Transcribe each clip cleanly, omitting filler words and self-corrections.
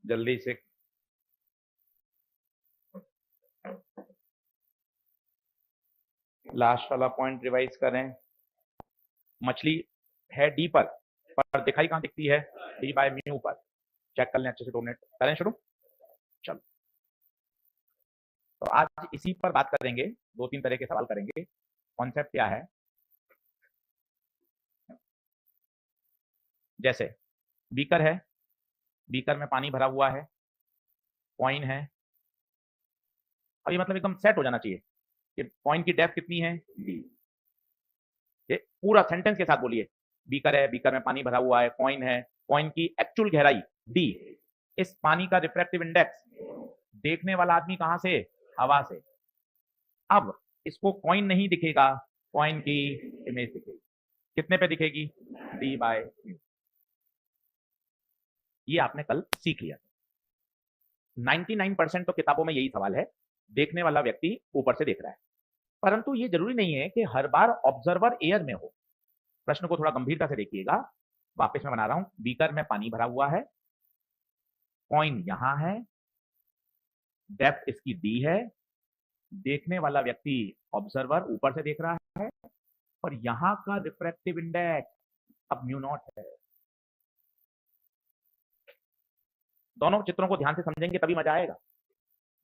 जल्दी से लास्ट वाला पॉइंट रिवाइज करें। मछली है डी पर दिखाई कहां दिखती है? डी बाय म्यू पर। चेक कर लें अच्छे से। डोनेट करें शुरू। चलो, तो आज इसी पर बात करेंगे। दो तीन तरह के सवाल करेंगे। कॉन्सेप्ट क्या है? जैसे बीकर है, बीकर में पानी भरा हुआ है, कॉइन है। अब ये मतलब एकदम सेट हो जाना चाहिए कि कॉइन की डेप्थ कितनी है? डी। ये पूरा सेंटेंस के साथ बोलिए। बीकर है, बीकर में पानी भरा हुआ है, कॉइन है, कॉइन की एक्चुअल गहराई डी। इस पानी का रिफ्रैक्टिव इंडेक्स, देखने वाला आदमी कहां से? हवा से। अब इसको कॉइन नहीं दिखेगा, कॉइन की इमेज दिखेगी। कितने पे दिखेगी? D by mu. ये आपने कल सीख लिया। 99% तो किताबों में यही सवाल है, देखने वाला व्यक्ति ऊपर से देख रहा है। परंतु ये जरूरी नहीं है कि हर बार ऑब्जर्वर एयर में हो। प्रश्न को थोड़ा गंभीरता से देखिएगा। वापस मैं बना रहा हूं। बीकर में पानी भरा हुआ है, कॉइन यहां है, डेप्थ इसकी डी है, देखने वाला व्यक्ति ऑब्जर्वर ऊपर से देख रहा है, और यहां का रिफ्रैक्टिव इंडेक्स अब म्यू नॉट है। दोनों चित्रों को ध्यान से समझेंगे तभी मजा आएगा।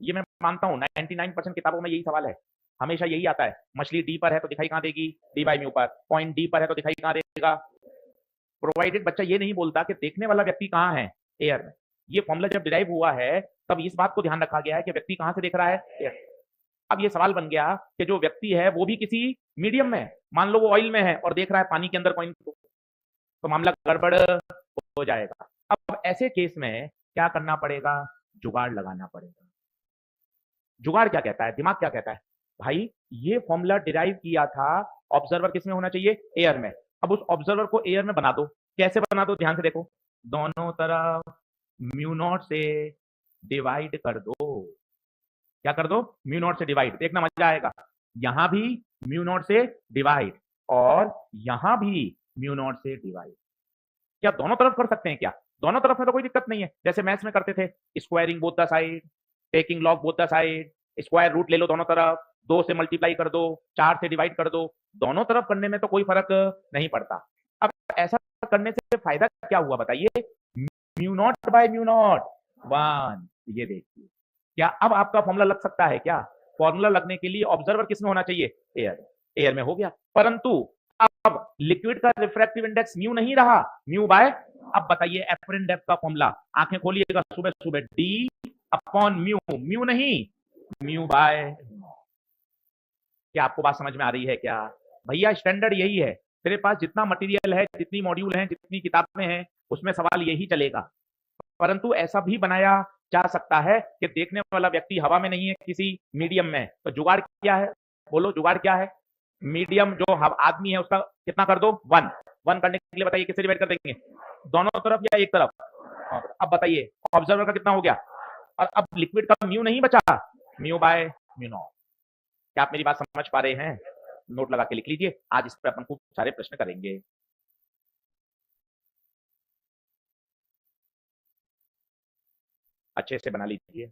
ये मैं मानता हूं 99% किताबों में यही सवाल है, हमेशा यही आता है। मछली डी पर है तो दिखाई कहां देगी? डी बाई म्यू पर। कॉइन डी पर है तो दिखाई कहां देगा? प्रोवाइडेड बच्चा ये नहीं बोलता कि देखने वाला व्यक्ति कहां है? एयर में। ये फॉर्मूला जब डिराइव हुआ है तब इस बात को ध्यान रखा गया है कि व्यक्ति कहां से देख रहा है? एयर। अब ये सवाल बन गया कि जो व्यक्ति है वो भी किसी मीडियम में है, मान लो वो ऑयल में है और देख रहा है पानी के अंदर कॉइन को, तो मामला गड़बड़ हो जाएगा। अब ऐसे केस में क्या करना पड़ेगा? जुगाड़ लगाना पड़ेगा। जुगाड़ क्या कहता है? दिमाग क्या कहता है? भाई ये फॉर्मूला डिराइव किया था, ऑब्जर्वर किस में होना चाहिए? एयर में। अब उस ऑब्जर्वर को एयर में बना दो। कैसे बना दो? ध्यान से देखो। दोनों तरफ म्यू नॉट से डिवाइड कर दो। क्या कर दो? म्यू नॉट से डिवाइड। देखना मजा आएगा। यहां भी म्यू नॉट से डिवाइड और यहां भी म्यू नॉट से डिवाइड। क्या दोनों तरफ कर सकते हैं क्या? दोनों तरफ में तो कोई दिक्कत नहीं है, जैसे मैथ्स में करते थे, squaring both the side, taking log both the side, square root ले लो दोनों तरफ, 2 से मल्टीप्लाई कर दो, 4 से डिवाइड कर दो। दोनों तरफ करने में तो कोई फर्क नहीं पड़ता। अब ऐसा करने से फायदा क्या हुआ बताइए? Mu naught by mu naught 1। ये देखिए, क्या अब आपका फॉर्मूला लग सकता है क्या? फॉर्मूला लगने के लिए ऑब्जर्वर किसमें होना चाहिए? एयर। एयर में हो गया। परंतु अब लिक्विड का रिफ्रैक्टिव इंडेक्स म्यू नहीं रहा, म्यू बाय। अब बताइए एपरेंट डेप्थ का फॉर्मूला, आंखें खोलिएगा सुबह सुबह, डी अपॉन म्यू। म्यू नहीं, म्यू बाय। क्या आपको बात समझ में आ रही है क्या? भैया स्टैंडर्ड यही है। तेरे पास जितना मटेरियल है, जितनी मॉड्यूल हैं, जितनी किताबें हैं, उसमें सवाल यही चलेगा। परंतु ऐसा भी बनाया जा सकता है कि देखने वाला व्यक्ति हवा में नहीं है, किसी मीडियम में। तो जुगाड़ क्या है? बोलो जुगाड़ क्या है? मीडियम जो आदमी है उसका कितना कर दो? 1। 1 करने के लिए बताइए किससे डिवाइड कर देंगे? दोनों तरफ या एक तरफ? अब बताइए ऑब्जर्वर का कितना हो गया? और अब लिक्विड का म्यू नहीं बचा, म्यू बाय म्यू नॉट। क्या आप मेरी बात समझ पा रहे हैं? नोट लगा के लिख लीजिए, आज इस पर अपन खूब सारे प्रश्न करेंगे। अच्छे से बना लीजिए।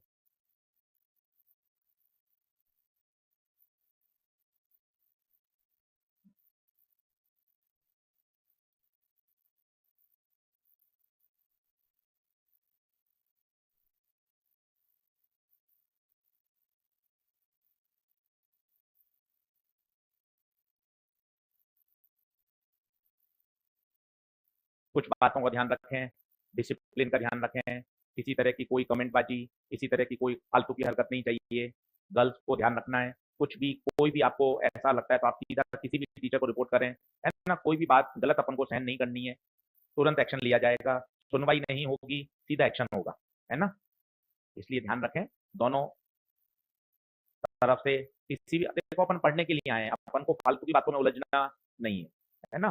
कुछ बातों का ध्यान रखें, डिसिप्लिन का ध्यान रखें, किसी तरह की कोई कमेंटबाजी, किसी तरह की कोई फालतू की हरकत नहीं चाहिए। गर्ल्स को ध्यान रखना है। कुछ भी कोई भी आपको ऐसा लगता है तो आप सीधा किसी भी टीचर को रिपोर्ट करें, है ना? कोई भी बात गलत अपन को सहन नहीं करनी है, तुरंत एक्शन लिया जाएगा। सुनवाई नहीं होगी, सीधा एक्शन होगा, है ना? इसलिए ध्यान रखें दोनों तरफ से। किसी भी, देखो अपन पढ़ने के लिए आए हैं, अपन को फालतू की बातों में उलझना नहीं है, है ना?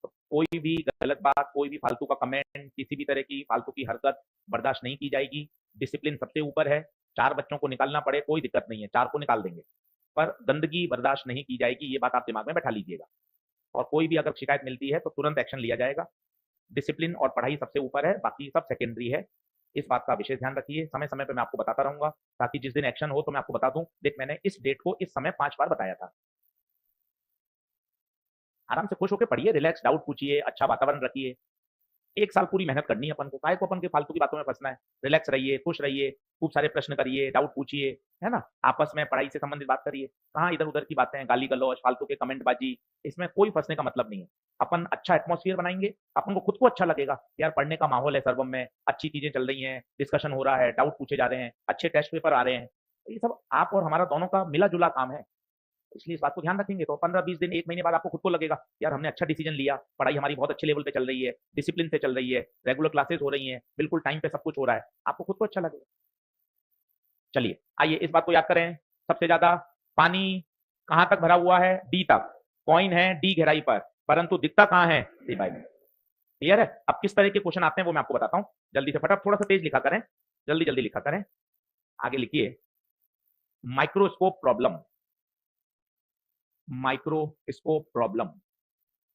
तो कोई भी गलत बात, कोई भी फालतू का कमेंट, किसी भी तरह की फालतू की हरकत बर्दाश्त नहीं की जाएगी। डिसिप्लिन सबसे ऊपर है। 4 बच्चों को निकालना पड़े कोई दिक्कत नहीं है, 4 को निकाल देंगे, पर गंदगी बर्दाश्त नहीं की जाएगी। ये बात आप दिमाग में बैठा लीजिएगा। और कोई भी अगर शिकायत मिलती है तो तुरंत एक्शन लिया जाएगा। डिसिप्लिन और पढ़ाई सबसे ऊपर है, बाकी सब सेकेंडरी है। इस बात का विशेष ध्यान रखिए, समय समय पे मैं आपको बताता रहूंगा, ताकि जिस दिन एक्शन हो तो मैं आपको बता दूं, देख मैंने इस डेट को इस समय 5 बार बताया था। आराम से खुश होकर पढ़िए, रिलैक्स, डाउट पूछिए, अच्छा वातावरण रखिए। 1 साल पूरी मेहनत करनी है अपन को, काहे को अपन के फालतू की बातों में फंसना है। रिलैक्स रहिए, खुश रहिए, खूब सारे प्रश्न करिए, डाउट पूछिए, है ना? आपस में पढ़ाई से संबंधित बात करिए। कहाँ इधर-उधर की बातें, गाली-गलौज, फालतू के कमेंटबाजी, इसमें कोई फंसने का मतलब नहीं है। अपन अच्छा एटमॉस्फेयर बनाएँगे, अपन को खुद को अच्छा लगेगा, यार पढ़ने का माहौल है सर्वम में, अच्छी चीज़ें चल रही हैं, डिस्कशन हो रहा है, डाउट पूछे जा रहे हैं, अच्छे टेस्ट पेपर आ रहे हैं। तो ये सब आप और हमारा दोनों का मिला-जुला काम है। इसलिए इस बात को ध्यान रखेंगे तो 15-20 दिन, 1 महीने बाद आपको खुद को लगेगा, यार हमने अच्छा डिसीजन लिया, पढ़ाई हमारी बहुत अच्छे लेवल पे चल रही है, डिसिप्लिन से चल रही है, रेगुलर क्लासेस हो रही हैं, बिल्कुल टाइम पे सब कुछ हो रहा है, आपको खुद को अच्छा लगेगा। चलिए, आइए इस बात को याद करें, सबसे ज़्यादा पानी कहाँ तक भरा हुआ है? डी तक। कॉइन है डी गहराई पर, परंतु दिखता कहाँ है? डी बाई में। क्लियर है? अब किस तरह के क्वेश्चन आते हैं वो मैं आपको बताता हूँ। जल्दी से फटाफट, थोड़ा सा तेज लिखा करें, जल्दी-जल्दी लिखा करें। आगे लिखिए, माइक्रोस्कोप प्रॉब्लम, माइक्रोस्कोप प्रॉब्लम।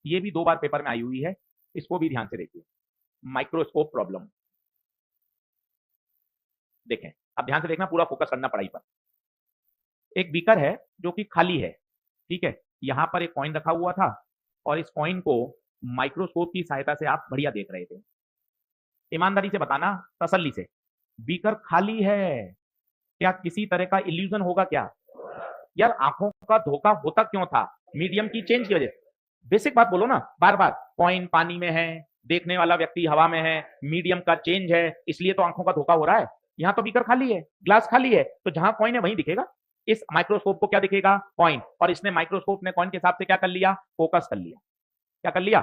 ये भी 2 बार पेपर में आई हुई है, इसको भी ध्यान से देखिए। माइक्रोस्कोप प्रॉब्लम, देखें, अब ध्यान से देखना, पूरा फोकस करना पढ़ाई पर। एक बीकर है जो कि खाली है, ठीक है? यहां पर एक कॉइन रखा हुआ था और इस कॉइन को माइक्रोस्कोप की सहायता से आप बढ़िया देख रहे थे। ईमानदारी से बताना, तसल्ली से, बीकर खाली है, क्या किसी तरह का इल्यूजन होगा क्या? यार आंखों का धोखा होता क्यों था? मीडियम की चेंज की वजह से। बेसिक बात बोलो ना, बार बार, कॉइन पानी में है, देखने वाला व्यक्ति हवा में है, मीडियम का चेंज है, इसलिए तो आंखों का धोखा हो रहा है। यहाँ तो बीकर खाली है, ग्लास खाली है, तो जहां कॉइन है वहीं दिखेगा। इस माइक्रोस्कोप को क्या दिखेगा? कॉइन। और इसने माइक्रोस्कोप ने कॉइन के हिसाब से क्या कर लिया? फोकस कर लिया। क्या कर लिया?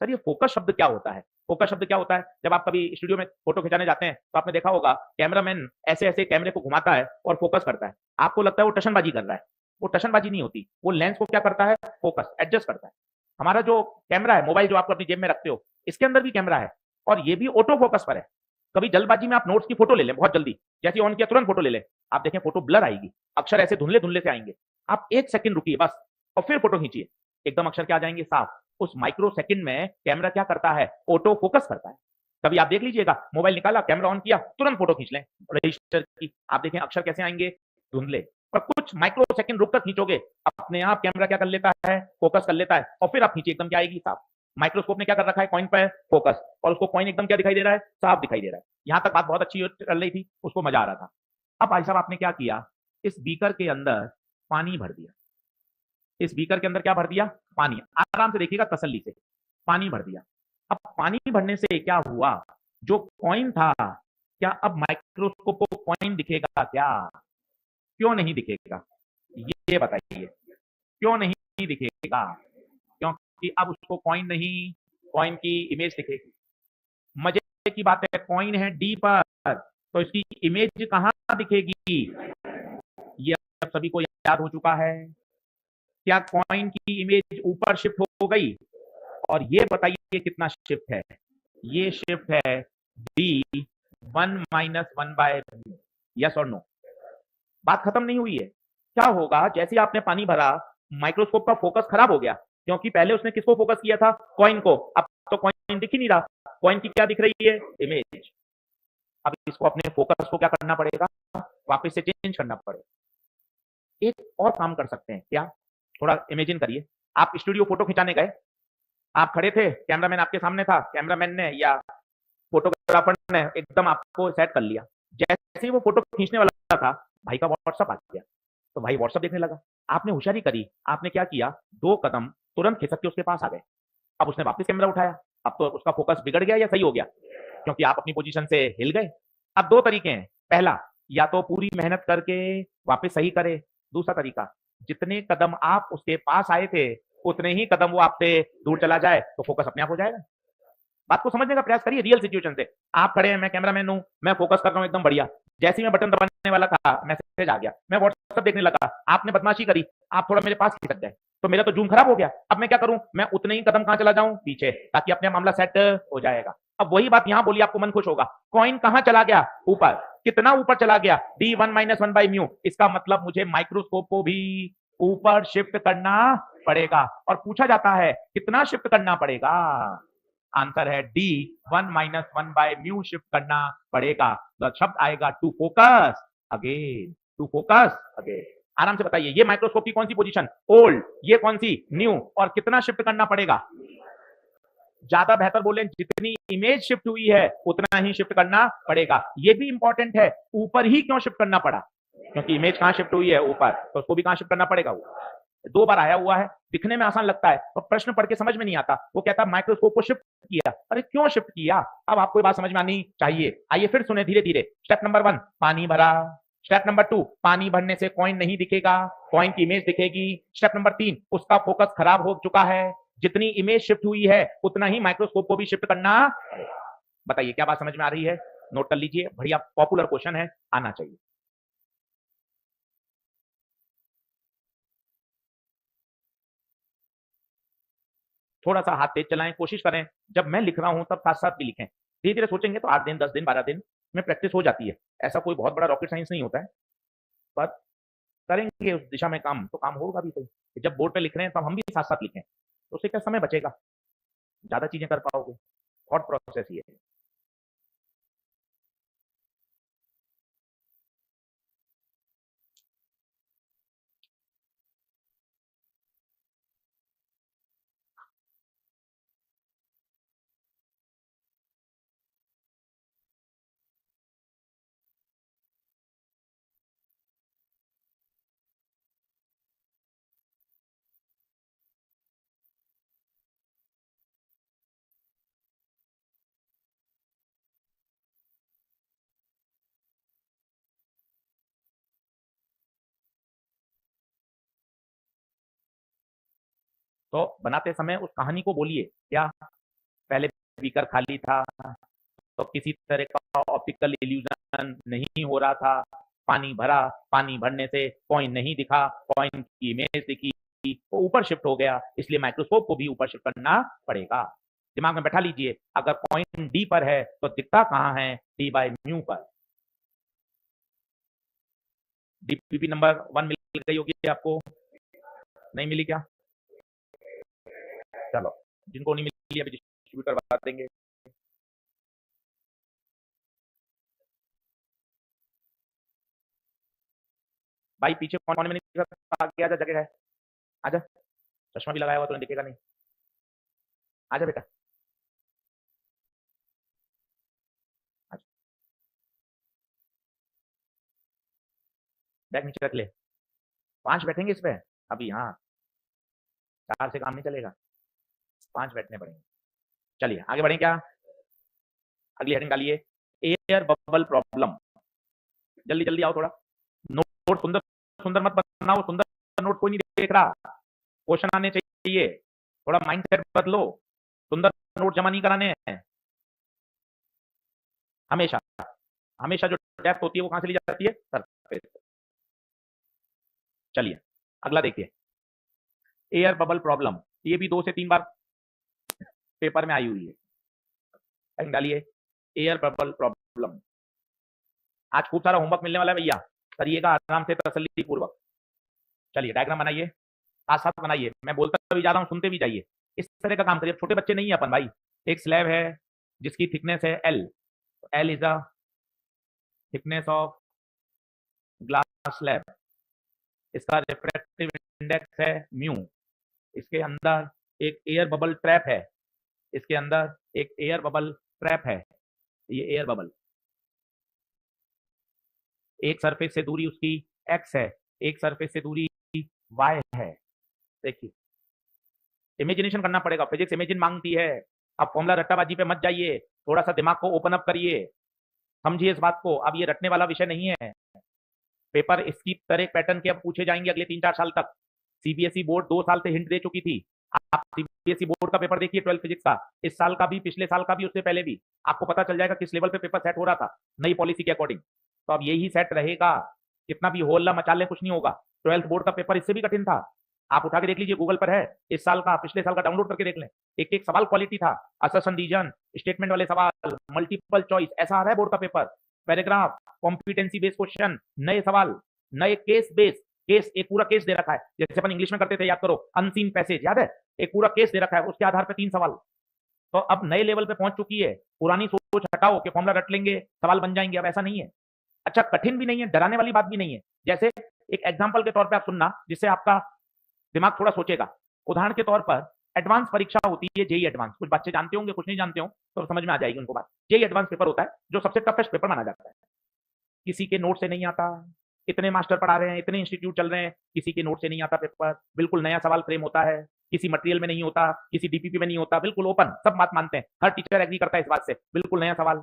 सर ये फोकस शब्द क्या होता है? फोकस शब्द क्या होता है? जब आप कभी स्टूडियो में फोटो खिंचाने जाते हैं तो आपने देखा होगा, कैमरामैन ऐसे ऐसे कैमरे को घुमाता है और फोकस करता है। आपको लगता है वो टशनबाजी कर रहा है, वो टशनबाजी नहीं होती, वो लेंस को क्या करता है? फोकस, एडजस्ट करता है। हमारा जो कैमरा है, मोबाइल जो आप अपनी जेब में रखते हो, इसके अंदर भी कैमरा है और ये भी ऑटो फोकस पर है। कभी जल्दबाजी में आप नोट्स की फोटो ले लें, बहुत जल्दी, जैसे ऑन किया तुरंत फोटो ले लें, आप देखें फोटो ब्लर आएगी, अक्षर ऐसे धुंधले धुंधले से आएंगे। आप 1 सेकंड रुकिए बस और फिर फोटो खींचिए, एकदम अक्षर क्या आ जाएंगे? साफ। उस माइक्रो सेकंड में कैमरा क्या करता है? ऑटो फोकस करता है। कभी आप देख लीजिएगा, मोबाइल निकाला, कैमरा ऑन किया, तुरंत फोटो खींच लें रजिस्टर की, आप देखें अक्षर कैसे आएंगे? धुंधले। पर कुछ माइक्रो सेकंड रुक कर खींचोगे, अपने आप कैमरा क्या कर लेता है? फोकस कर लेता है और फिर आप खींचिए, एकदम क्या आएगी? साफ। माइक्रोस्कोप ने क्या कर रखा है? कॉइन पर फोकस, और उसको कॉइन एकदम क्या दिखाई दे रहा है? साफ दिखाई दे रहा है। यहां तक बात बहुत अच्छी चल रही थी, उसको मजा आ रहा था। अब भाई साहब आपने क्या किया? इस बीकर के अंदर पानी भर दिया। इस बीकर के अंदर क्या भर दिया? पानी। आराम से देखिएगा, तसल्ली से, पानी भर दिया। अब पानी भरने से क्या हुआ? जो कॉइन था, क्या अब माइक्रोस्कोप को कॉइन दिखेगा क्या? क्यों नहीं दिखेगा? ये बताइए, क्यों नहीं दिखेगा? क्योंकि अब उसको कॉइन नहीं, कॉइन की इमेज दिखेगी। मजे की बात है, कॉइन है डी पर, तो इसकी इमेज कहां दिखेगी? ये अब सभी को याद हो चुका है। क्या कॉइन की इमेज ऊपर शिफ्ट हो गई? और ये बताइए कितना शिफ्ट है? ये शिफ्ट है डी 1-1/, यस और नो? बात खत्म नहीं हुई है। क्या होगा जैसे आपने पानी भरा, माइक्रोस्कोप का फोकस खराब हो गया, क्योंकि पहले उसने किसको फोकस किया था? कॉइन को। अब तो कॉइन दिख ही नहीं रहा, कॉइन की क्या दिख रही है? इमेज। अब इसको अपने फोकस को क्या करना पड़ेगा? वापस से चेंज करना पड़ेगा। एक और काम कर सकते हैं क्या? थोड़ा इमेजिन करिए, आप स्टूडियो फोटो खिंचाने गए, आप खड़े थे, कैमरामैन आपके सामने था, कैमरामैन ने या फोटोग्राफर ने एकदम आपको सेट कर लिया। जैसे ही वो फोटो खींचने वाला था, भाई का व्हाट्सएप आ गया, तो भाई व्हाट्सएप देखने लगा। आपने होशियारी करी, आपने क्या किया? 2 कदम तुरंत खिसक के उसके पास आ गए। अब उसने वापस कैमरा उठाया, अब तो उसका फोकस बिगड़ गया या सही हो गया? क्योंकि आप अपनी पोजीशन से हिल गए। अब 2 तरीके हैं, पहला, या तो पूरी मेहनत करके वापस सही करे, दूसरा तरीका, जितने कदम आप उसके पास आए थे उतने ही कदम वो आपसे दूर चला जाए, तो फोकस अपने आप हो जाएगा। बात को समझने का प्रयास करिए रियल सिचुएशन से। आप खड़े हैं, मैं कैमरामैन हूं, मैं फोकस कर रहा हूं एकदम बढ़िया, जैसे ही मैं बटन दबाने वाला था, मैसेज आ गया, मैं व्हाट्सएप देखने लगा, आपने बदमाशी करी, आप थोड़ा मेरे पास खिसक गए, तो मेरा तो जूम खराब हो गया। अब मैं क्या करूं? मैं उतने ही कदम कहां चला जाऊं? पीछे, ताकि अपने मामला सेट हो जाएगा। अब वही बात यहां बोली, आपको मन खुश होगा। कॉइन कहां चला गया? ऊपर। कितना ऊपर चला गया? डी 1-1/μ। इसका मतलब मुझे माइक्रोस्कोप को भी ऊपर शिफ्ट करना पड़ेगा। और पूछा जाता है कितना शिफ्ट करना पड़ेगा? आंसर है डी, 1-1/μ शिफ्ट करना पड़ेगा। तो शब्द आएगा to focus again, to focus again. आराम से बताइए, ये माइक्रोस्कोप की कौन सी पोजीशन? ओल्ड। ये कौन सी? न्यू। और कितना शिफ्ट करना पड़ेगा? ज्यादा बेहतर बोले, जितनी इमेज शिफ्ट हुई है उतना ही शिफ्ट करना पड़ेगा। ये भी इंपॉर्टेंट है, ऊपर ही क्यों शिफ्ट करना पड़ा? क्योंकि इमेज कहां शिफ्ट हुई है? ऊपर, तो उसको भी कहां शिफ्ट करना पड़ेगा? वो 2 बार आया हुआ है, दिखने में आसान लगता है और प्रश्न पढ़ के समझ में नहीं आता। वो कहता है माइक्रोस्कोप को शिफ्ट किया। अरे क्यों शिफ्ट किया? अब आपको ये बात समझ में आनी चाहिए। आइए फिर सुने धीरे धीरे। स्टेप नंबर 1, पानी भरा। स्टेप नंबर 2, पानी भरने से कॉइन नहीं दिखेगा, कॉइन की इमेज दिखेगी। स्टेप नंबर 3, उसका फोकस खराब हो चुका है। जितनी इमेज शिफ्ट हुई है उतना ही माइक्रोस्कोप को भी शिफ्ट करना। बताइए क्या बात समझ में आ रही है? नोट कर लीजिए, बढ़िया पॉपुलर क्वेश्चन है, आना चाहिए। थोड़ा सा हाथ तेज चलाएं, कोशिश करें जब मैं लिख रहा हूं तब साथ साथ भी लिखें। धीरे धीरे सोचेंगे तो 8 दिन, 10 दिन, 12 दिन में प्रैक्टिस हो जाती है। ऐसा कोई बहुत बड़ा रॉकेट साइंस नहीं होता है, पर करेंगे उस दिशा में काम तो काम होगा भी सही। जब बोर्ड पे लिख रहे हैं तब हम भी साथ साथ लिखें, तो उससे क्या समय बचेगा, ज्यादा चीजें कर पाओगे। थॉट प्रोसेस ये है। तो बनाते समय उस कहानी को बोलिए। क्या? पहले बीकर खाली था, तो किसी तरह का ऑप्टिकल इल्यूजन नहीं हो रहा था। पानी भरा, पानी भरने से कॉइन नहीं दिखा, कॉइन की इमेज दिखी, वो ऊपर शिफ्ट हो गया, इसलिए माइक्रोस्कोप को भी ऊपर शिफ्ट करना पड़ेगा। दिमाग में बैठा लीजिए, अगर कॉइन डी पर है तो दिखता कहां है? d/μ पर। डीपीपी नंबर 1 मिल गई होगी आपको, नहीं मिली क्या? चलो, जिनको नहीं मिली अभी डिस्ट्रीब्यूट करवा देंगे। भाई पीछे कौन कौन में नहीं दिखा? आगे आजा, जगह है, आजा। चश्मा भी लगाया हुआ तो दिखेगा नहीं, आजा बेटा, आजा। बैग नीचे रख ले। 5 बैठेंगे इस पे अभी, हाँ, 4 से काम नहीं चलेगा, 5 बैठने पड़ेंगे। चलिए आगे बढ़े क्या? अगली हेडिंग डालिए, एयर बबल प्रॉब्लम। जल्दी जल्दी आओ थोड़ा। नोट सुंदर सुंदर मत बनाओ, सुंदर नोट कोई नहीं देख रहा, क्वेश्चन आने चाहिए। थोड़ा माइंडसेट बदलो, सुंदर नोट जमा नहीं कराने हैं। हमेशा हमेशा जो डेप्थ होती है वो कहां से ली जाती है? सरफेस। चलिए अगला देखिए, एयर बबल प्रॉब्लम। ये भी 2 से 3 बार पेपर में आई हुई है। डालिए, एयर बबल प्रॉब्लम। आज खूब सारा होमवर्क मिलने वाला है भैया, करिएगा आराम से तसल्ली पूर्वक। चलिए डायग्राम बनाइए, साथ साथ बनाइए, मैं बोलता भी जा रहा हूं, सुनते भी जाइए। इस तरह का काम करिए। छोटे बच्चे नहीं है अपन भाई। एक स्लैब है जिसकी थिकनेस है L, L is the thickness of glass slab. इसका रिफ्रैक्टिव इंडेक्स है म्यू। इसके अंदर एक एयर बबल ट्रैप है, इसके अंदर एक एयर बबल ट्रैप है। ये एयर बबल, एक सरफेस से दूरी उसकी x है, एक सरफेस से दूरी y है। देखिए इमेजिनेशन करना पड़ेगा, फिजिक्स इमेजिन मांगती है। अब फॉर्मूला रट्टाबाजी पे मत जाइए, थोड़ा सा दिमाग को ओपन अप करिए, समझिए इस बात को। अब ये रटने वाला विषय नहीं है। पेपर इसकी तरह पैटर्न के अब पूछे जाएंगे अगले 3-4 साल तक। सीबीएसई बोर्ड 2 साल से हिंट दे चुकी थी। आप सीबीएसई बोर्ड का पेपर देखिए 12th फिजिक्स का, इस साल का भी, पिछले साल का भी, उससे पहले भी, आपको पता चल जाएगा किस लेवल पे पेपर सेट हो रहा था नई पॉलिसी के अकॉर्डिंग। तो अब यही सेट रहेगा, कितना भी होल्ला मचा ले कुछ नहीं होगा। 12th बोर्ड का पेपर इससे भी कठिन था, आप उठा के देख लीजिए, गूगल पर है, इस साल का, पिछले साल का डाउनलोड करके देख लें। एक एक सवाल क्वालिटी था, असर्शन रीजन, स्टेटमेंट वाले सवाल, मल्टीपल चॉइस, ऐसा आ रहा है बोर्ड का paper. Paragraph, competency based question, नए सवाल, नए केस बेस, केस, एक पूरा केस दे रखा है, जैसे अपन इंग्लिश में करते थे, याद करो, अनसीन पैसेज, याद है, एक पूरा केस दे रखा है, उसके आधार पर 3 सवाल। तो अब नए लेवल पे पहुंच चुकी है। पुरानी सोच हटाओ कि फॉर्मूला रट लेंगे सवाल बन जाएंगे, अब ऐसा नहीं है। अच्छा, कठिन भी नहीं है, डराने वाली बात भी नहीं है। जैसे एक एग्जाम्पल के तौर पर आप सुनना, जिससे आपका दिमाग थोड़ा सोचेगा। उदाहरण के तौर पर एडवांस परीक्षा होती है, जेई एडवांस। कुछ बच्चे जानते होंगे, कुछ नहीं जानते हो, तो समझ में आ जाएगी उनको बात। जेई एडवांस पेपर होता है जो सबसे टफेस्ट पेपर माना जाता है। किसी के नोट से नहीं आता, इतने मास्टर पढ़ा रहे हैं, इतने इंस्टीट्यूट चल रहे हैं, किसी के नोट से नहीं आता पेपर। बिल्कुल नया सवाल फ्रेम होता है, किसी मटेरियल में नहीं होता, किसी डीपीपी में नहीं होता, बिल्कुल ओपन, सब बात मानते हैं, हर टीचर एग्री करता है इस बात से, बिल्कुल नया सवाल।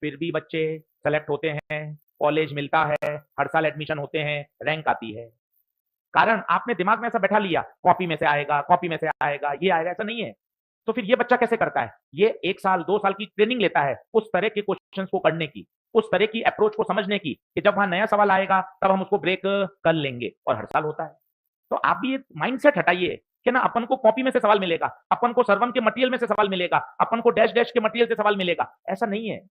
फिर भी बच्चे सेलेक्ट होते हैं, कॉलेज मिलता है, हर साल एडमिशन होते हैं, रैंक आती है। कारण आपने दिमाग में ऐसा बैठा लिया, कॉपी में से आएगा, कॉपी में से आएगा, ये आएगा, ऐसा नहीं है। तो फिर ये बच्चा कैसे करता है? ये 1 साल 2 साल की ट्रेनिंग लेता है उस तरह के क्वेश्चंस को करने की, उस तरह की अप्रोच को समझने की, कि जब वहां नया सवाल आएगा तब हम उसको ब्रेक कर लेंगे, और हर साल होता है। तो आप भी ये माइंडसेट हटाइए कि ना अपन को कॉपी में से सवाल मिलेगा, अपन को सर्वम के मटेरियल में से सवाल मिलेगा, अपन को डैश डैश के मटेरियल से सवाल मिलेगा, ऐसा नहीं है।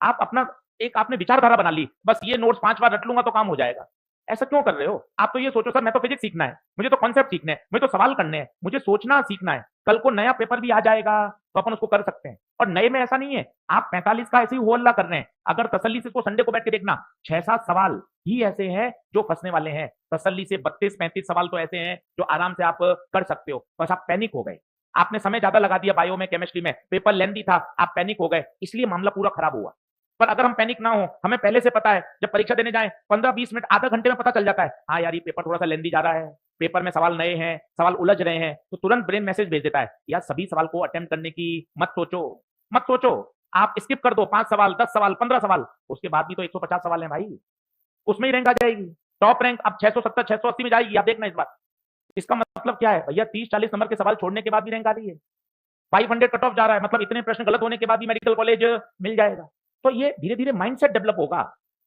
आप अपना एक आपने विचारधारा बना ली, बस ये नोट्स 5 बार रट लूंगा तो काम हो जाएगा। ऐसा क्यों कर रहे हो? आप तो ये सोचो सर मैं तो फिजिक्स सीखना है, मुझे तो कॉन्सेप्ट सीखने हैं, मुझे तो सवाल करने हैं, मुझे सोचना सीखना है। कल को नया पेपर भी आ जाएगा तो अपन उसको कर सकते हैं। और नए में ऐसा नहीं है, आप 45 का ऐसे ही होल्ला कर रहे हैं। अगर तसल्ली से इसको संडे को बैठ के देखना, 6-7 सवाल ही ऐसे हैं जो फंसने वाले हैं। तसल्ली से 32-35 सवाल तो ऐसे हैं जो आराम से आप कर सकते हो। बस आप पैनिक हो गए, आपने समय ज्यादा लगा दिया बायो में, केमिस्ट्री में, पेपर लेंथी था, आप पैनिक हो गए, इसलिए मामला पूरा खराब हुआ। पर अगर हम पैनिक ना हो, हमें पहले से पता है, जब परीक्षा देने जाएं 15-20 मिनट आधा घंटे में पता चल जाता है, हाँ यार ये पेपर थोड़ा सा लेंदी जा रहा है, पेपर में सवाल नए हैं, सवाल उलझ रहे हैं, तो तुरंत ब्रेन मैसेज भेज देता है, यार सभी सवाल को अटेम्प्ट करने की मत सोचो, मत सोचो, आप स्किप कर दो 5 सवाल, 10 सवाल, 15 सवाल, उसके बाद भी तो 150 सवाल है भाई, उसमें ही रैंक आ जाएगी। टॉप रैंक अब 670 680 में जाएगी, आप देखना इस बार। इसका मतलब क्या है भैया? 30-40 नंबर के सवाल छोड़ने के बाद भी रैंक आ रही है, 500 कट ऑफ जा रहा है, मतलब इतने प्रश्न गलत होने के बाद भी मेडिकल कॉलेज मिल जाएगा। तो ये धीरे धीरे माइंडसेट डेवलप होगा,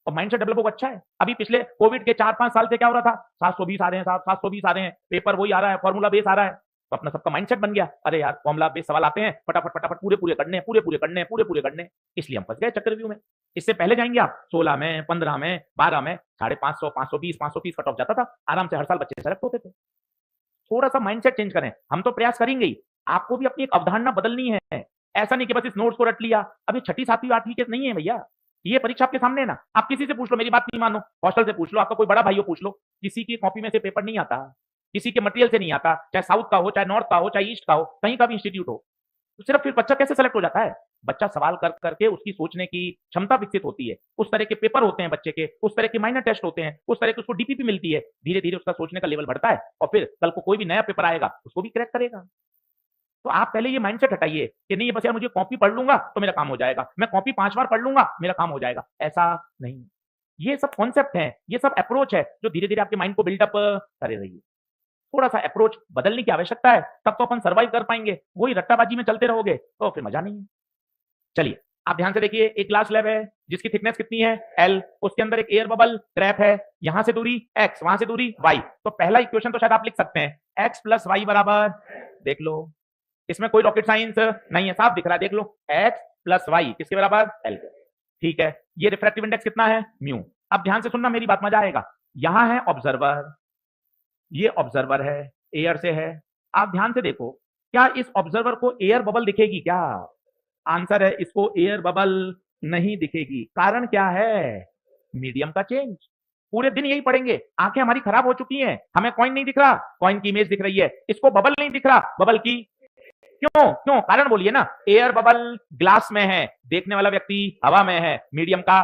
और माइंडसेट डेवलप होगा अच्छा है। अभी पिछले कोविड के 4-5 साल से क्या हो रहा था? 720 आ रहे हैं साहब, 720 आ रहे हैं, पेपर वही आ रहा है, फॉर्मूला बेस आ रहा है, तो अपना सबका माइंडसेट बन गया, अरे यार फॉर्मूला बेस सवाल आते हैं, फटाफट फटाफट पूरे पूरे करने हैं, पूरे पूरे करने हैं, पूरे पूरे करने हैं, इसलिए हम फंस गए चक्रव्यूह में। इससे पहले जाएंगे आप 16 में, 15 में, 12 में, 550, 520, 530 कट ऑफ जाता था, आराम से हर साल बच्चे सेलेक्ट होते थे। थोड़ा सा माइंडसेट चेंज करें, हम तो प्रयास करेंगे ही, आपको भी अपनी एक अवधारणा बदलनी है। ऐसा नहीं कि बस इस नोट्स को रट लिया, अभी 6ठी 7वीं 8वीं के नहीं है भैया, ये परीक्षा आपके सामने है ना, आप किसी से पूछ लो, मेरी बात नहीं मानो, हॉस्टल से पूछ लो, आपका कोई बड़ा भाई हो पूछ लो, किसी की कॉपी में से पेपर नहीं आता, किसी के मटेरियल से नहीं आता, चाहे साउथ का हो, चाहे नॉर्थ का हो, चाहे ईस्ट का हो, कहीं का भी इंस्टीट्यूट हो, तो सिर्फ फिर बच्चा कैसे सेलेक्ट हो जाता है? बच्चा सवाल कर करके उसकी सोचने की क्षमता विकसित होती है, उस तरह के पेपर होते हैं बच्चे के, उस तरह के माइनर टेस्ट होते हैं, उस तरह की उसको डीपीपी मिलती है, धीरे धीरे उसका सोचने का लेवल बढ़ता है, और फिर कल को कोई भी नया पेपर आएगा उसको भी क्रैक करेगा। तो आप पहले ये माइंडसेट हटाइए कि नहीं बस यार मुझे कॉपी पढ़ लूंगा तो मेरा काम हो जाएगा, मैं कॉपी 5 बार पढ़ लूंगा मेरा काम हो जाएगा, ऐसा नहीं। ये सब कॉन्सेप्ट है, ये सब अप्रोच है जो धीरे धीरे आपके माइंड को बिल्डअप करे रही है। थोड़ा सा अप्रोच बदलने की आवश्यकता है, तब तो अपन सर्वाइव कर पाएंगे। वही रट्टाबाजी में चलते रहोगे तो फिर मजा नहीं है। चलिए आप ध्यान से देखिए, एक ग्लास स्लैब है जिसकी थिकनेस कितनी है L, उसके अंदर एक एयर बबल ट्रैप है, यहां से दूरी x, वहां से दूरी y। तो पहला इक्वेशन तो शायद आप लिख सकते हैं, x + y बराबर, देख लो इसमें कोई रॉकेट साइंस नहीं है, साफ दिख रहा है, देख लो x + y किसके बराबर? L के। ठीक है, ये रिफ्रैक्टिव इंडेक्स कितना है? म्यू। अब ध्यान से सुनना, मेरी बात मजा आएगा। यहां है ऑब्जर्वर, ये ऑब्जर्वर है, एयर से है। आप ध्यान से देखो, क्या इस ऑब्जर्वर को एयर बबल दिखेगी क्या? आंसर है इसको एयर बबल नहीं दिखेगी। कारण क्या है? मीडियम का चेंज। पूरे दिन यही पढ़ेंगे, आंखें हमारी खराब हो चुकी हैं, हमें कॉइन नहीं दिख रहा, कॉइन की इमेज दिख रही है, इसको बबल नहीं दिख रहा, बबल की। क्यों क्यों? कारण बोलिए ना। एयर बबल ग्लास में है, देखने वाला व्यक्ति हवा में है, मीडियम का।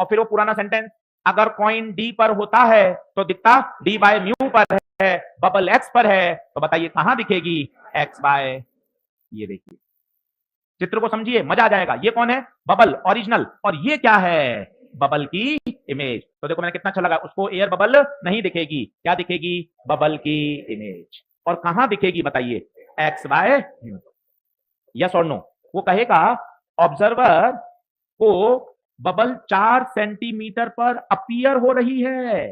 और फिर वो पुराना सेंटेंस, अगर कॉइन डी पर होता है तो दिखता d/μ पर है, बबल x पर है, तो बताइए कहां दिखेगी? x by. ये देखिए चित्र को समझिए, मजा आ जाएगा। ये कौन है? बबल ओरिजिनल, और ये क्या है? बबल की इमेज। तो देखो मैंने कितना अच्छा लगा, उसको एयर बबल नहीं दिखेगी, क्या दिखेगी? बबल की इमेज। और कहां दिखेगी बताइए? x/μ। यस और नो? वो कहेगा ऑब्जर्वर को बबल 4 सेंटीमीटर पर अपीयर हो रही है।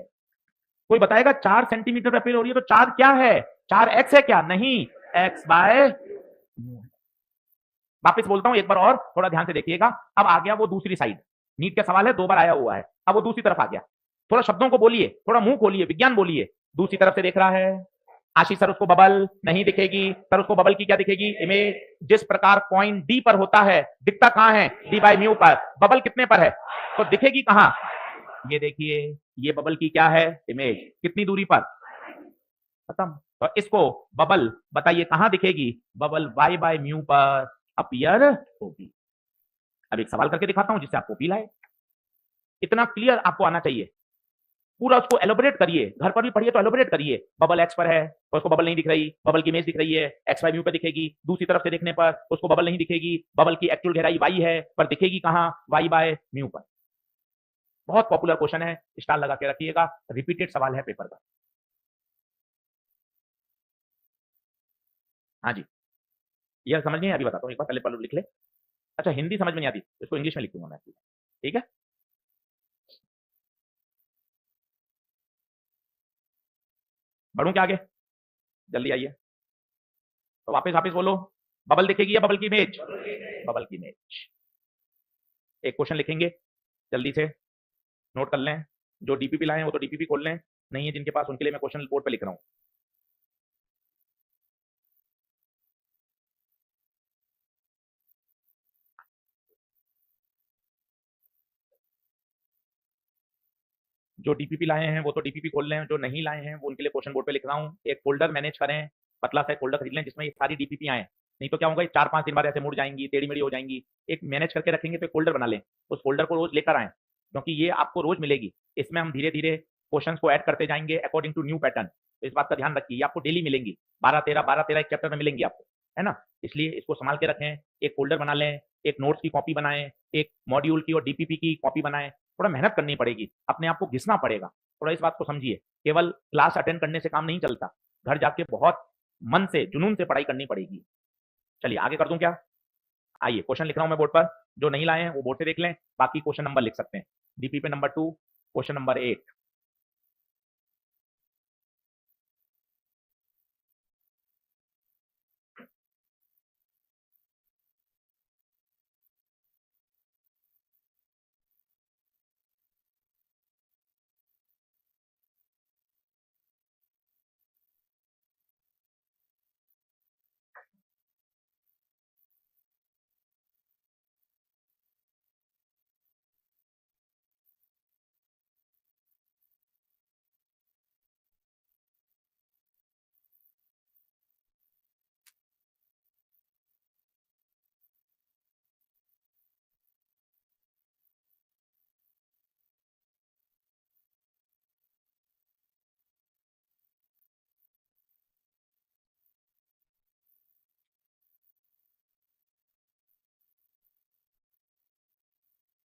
कोई बताएगा 4 सेंटीमीटर पर अपीयर हो रही है, तो 4 क्या है? 4x है क्या? नहीं, x/μ। वापिस बोलता हूं एक बार और, थोड़ा ध्यान से देखिएगा। अब आ गया वो दूसरी साइड, नीट का सवाल है, 2 बार आया हुआ है, अब वो दूसरी तरफ आ गया। थोड़ा शब्दों को बोलिए, थोड़ा मुंह खोलिए, विज्ञान बोलिए। दूसरी तरफ से देख रहा है, आशीष सर उसको बबल नहीं दिखेगी सर, उसको बबल की क्या दिखेगी? इमेज। जिस प्रकार पॉइंट डी पर होता है, दिखता कहां है? डी बाई म्यू पर। बबल कितने पर है तो दिखेगी कहां? ये देखिए, ये बबल की क्या है? इमेज। कितनी दूरी पर? खत्म। तो इसको बबल बताइए कहां दिखेगी? बबल वाई बाय म्यू पर अपीयर होगी। अब एक सवाल करके दिखाता हूं जिससे आपको फील आए। इतना क्लियर आपको आना चाहिए, पूरा उसको एलोबरेट करिए, घर पर भी पढ़िए तो एलोबरेट करिए। बबल एक्स पर है तो उसको बबल नहीं दिख रही, बबल की इमेज दिख रही है, एक्स वाई म्यू पे दिखेगी। दूसरी तरफ से देखने पर उसको बबल नहीं दिखेगी, बबल की एक्चुअल गहराई वाई है, पर दिखेगी कहां? वाई बाय म्यू पर। बहुत पॉपुलर क्वेश्चन है, स्टार लगा के रखिएगा, रिपीटेड सवाल है पेपर का। हाँ जी, यह समझ नहीं है, अभी बताता हूँ, एक बार पहले पढ़ लिख ले। अच्छा, हिंदी समझ में नहीं आती, इसको इंग्लिश में लिख दूंगा मैं, ठीक है? बढ़ूं क्या आगे? जल्दी आइए। तो वापस वापस बोलो, बबल दिखेगी या बबल की इमेज? बबल की इमेज। एक क्वेश्चन लिखेंगे, जल्दी से नोट कर लें। जो डीपीपी लाए हैं वो तो डीपीपी खोल लें, नहीं है जिनके पास उनके लिए मैं क्वेश्चन बोर्ड पे लिख रहा हूँ। जो डीपीपी लाए हैं वो तो डीपीपी खोल लें, जो नहीं लाए हैं वो उनके लिए क्वेश्चन बोर्ड पे लिख रहा हूँ। एक फोल्डर मैनेज करें, पतला सा एक फोल्डर खरीद लें जिसमें ये सारी डीपीपी आए, नहीं तो क्या होगा, 4-5 दिन बाद ऐसे मुड़ जाएंगी, टेढ़ी मेढ़ी हो जाएंगी। एक मैनेज करके रखेंगे तो एक फोल्डर बना लें, उस फोल्डर को रोज लेकर आए, क्योंकि ये आपको रोज मिलेगी। इसमें हम धीरे धीरे क्वेश्चन को ऐड करते जाएंगे अकॉर्डिंग टू न्यू पैटर्न। तो इस बात का ध्यान रखिए, आपको डेली मिलेंगी, 12-13 एक चैप्टर में मिलेंगी आपको, है ना? इसलिए इसको संभाल के रखें, एक फोल्डर बना लें, एक नोट्स की कॉपी बनाएं, एक मॉड्यूल की और डीपीपी की कॉपी बनाएं। थोड़ा मेहनत करनी पड़ेगी, अपने आप को घिसना पड़ेगा, थोड़ा इस बात को समझिए। केवल क्लास अटेंड करने से काम नहीं चलता, घर जाके बहुत मन से, जुनून से पढ़ाई करनी पड़ेगी। चलिए आगे कर दूं क्या? आइए, क्वेश्चन लिख रहा हूं मैं बोर्ड पर, जो नहीं लाए हैं वो बोर्ड से देख लें, बाकी क्वेश्चन नंबर लिख सकते हैं। डीपी पे नंबर 2, क्वेश्चन नंबर 8।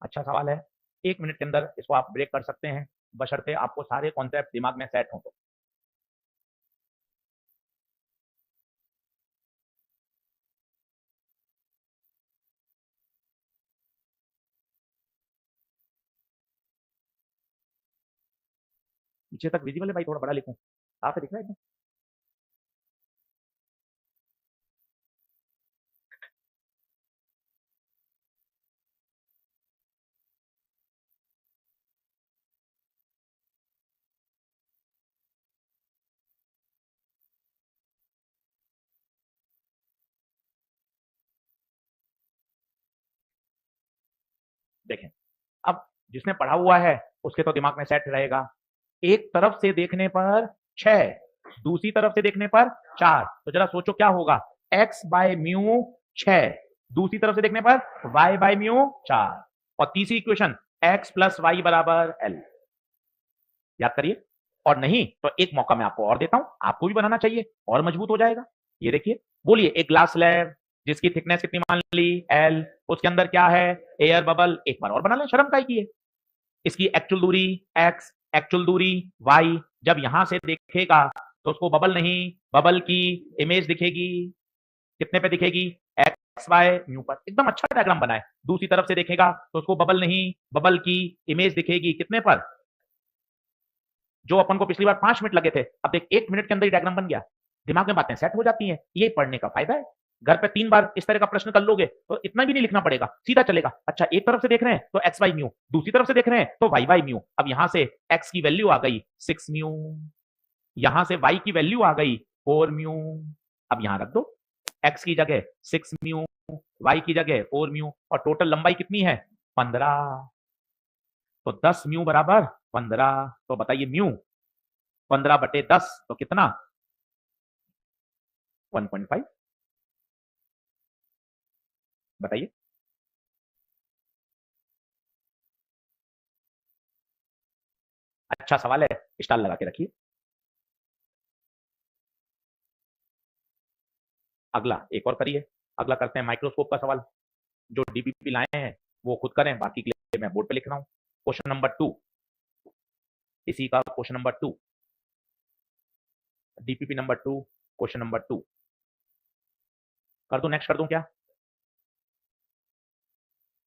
अच्छा सवाल है, 1 मिनट के अंदर इसको आप ब्रेक कर सकते हैं, बशर्ते आपको सारे कॉन्सेप्ट दिमाग में सेट हो तो। पीछे तक विजिबल है भाई? थोड़ा बड़ा लिखूं, साफ दिख रहा है एकदम? देखें, अब जिसने पढ़ा हुआ है उसके तो दिमाग में सेट रहेगा। एक तरफ से देखने पर 6, दूसरी तरफ से देखने पर 4, तो जरा सोचो क्या होगा? x बाय म्यू 6, दूसरी तरफ से देखने पर y बाय म्यू 4, और तीसरी इक्वेशन x प्लस वाई बराबर l। याद करिए। और नहीं तो एक मौका मैं आपको और देता हूं, आपको भी बनाना चाहिए और मजबूत हो जाएगा। ये देखिए, बोलिए, एक ग्लास स्लैब जिसकी थिकनेस कितनी मान ली? l, उसके अंदर क्या है? Air bubble. एक बार और बना लें, शर्म काहे की है? इसकी एक्चुअल दूरी x, एक्चुअल दूरी y। जब यहां से देखेगा तो उसको बबल नहीं, बबल की इमेज दिखेगी। कितने पे दिखेगी? एक्स वाई म्यू पर। एकदम अच्छा डायग्राम बनाए। दूसरी तरफ से देखेगा तो उसको बबल नहीं, बबल की इमेज दिखेगी। कितने पर? जो अपन को पिछली बार 5 मिनट लगे थे, अब देख 1 मिनट के अंदर ही डायग्राम बन गया। दिमाग में बातें सेट हो जाती हैं, ये पढ़ने का फायदा है। घर पे 3 बार इस तरह का प्रश्न कर लोगे तो इतना भी नहीं लिखना पड़ेगा, सीधा चलेगा। अच्छा, एक तरफ से देख रहे हैं तो एक्स वाई म्यू, दूसरी तरफ से देख रहे हैं तो वाई वाई म्यू। अब यहां से एक्स की वैल्यू आ गई 6 म्यू, यहां से वाई की वैल्यू आ गई 4 म्यू, अब यहां रख दो, x की जगह 6 म्यू, y की जगह 4 म्यू, और टोटल लंबाई कितनी है 15, तो 10 म्यू बराबर 15, तो बताइए म्यू 15/10 तो कितना 1.5, बताइए। अच्छा सवाल है, स्टार लगा के रखिए। अगला एक और करिए, अगला करते हैं माइक्रोस्कोप का सवाल। जो डीपीपी लाए हैं वो खुद करें, बाकी के लिए मैं बोर्ड पे लिख रहा हूं। क्वेश्चन नंबर 2, इसी का question number 2, DPP number 2, question number 2 कर दूं, नेक्स्ट कर दूं क्या?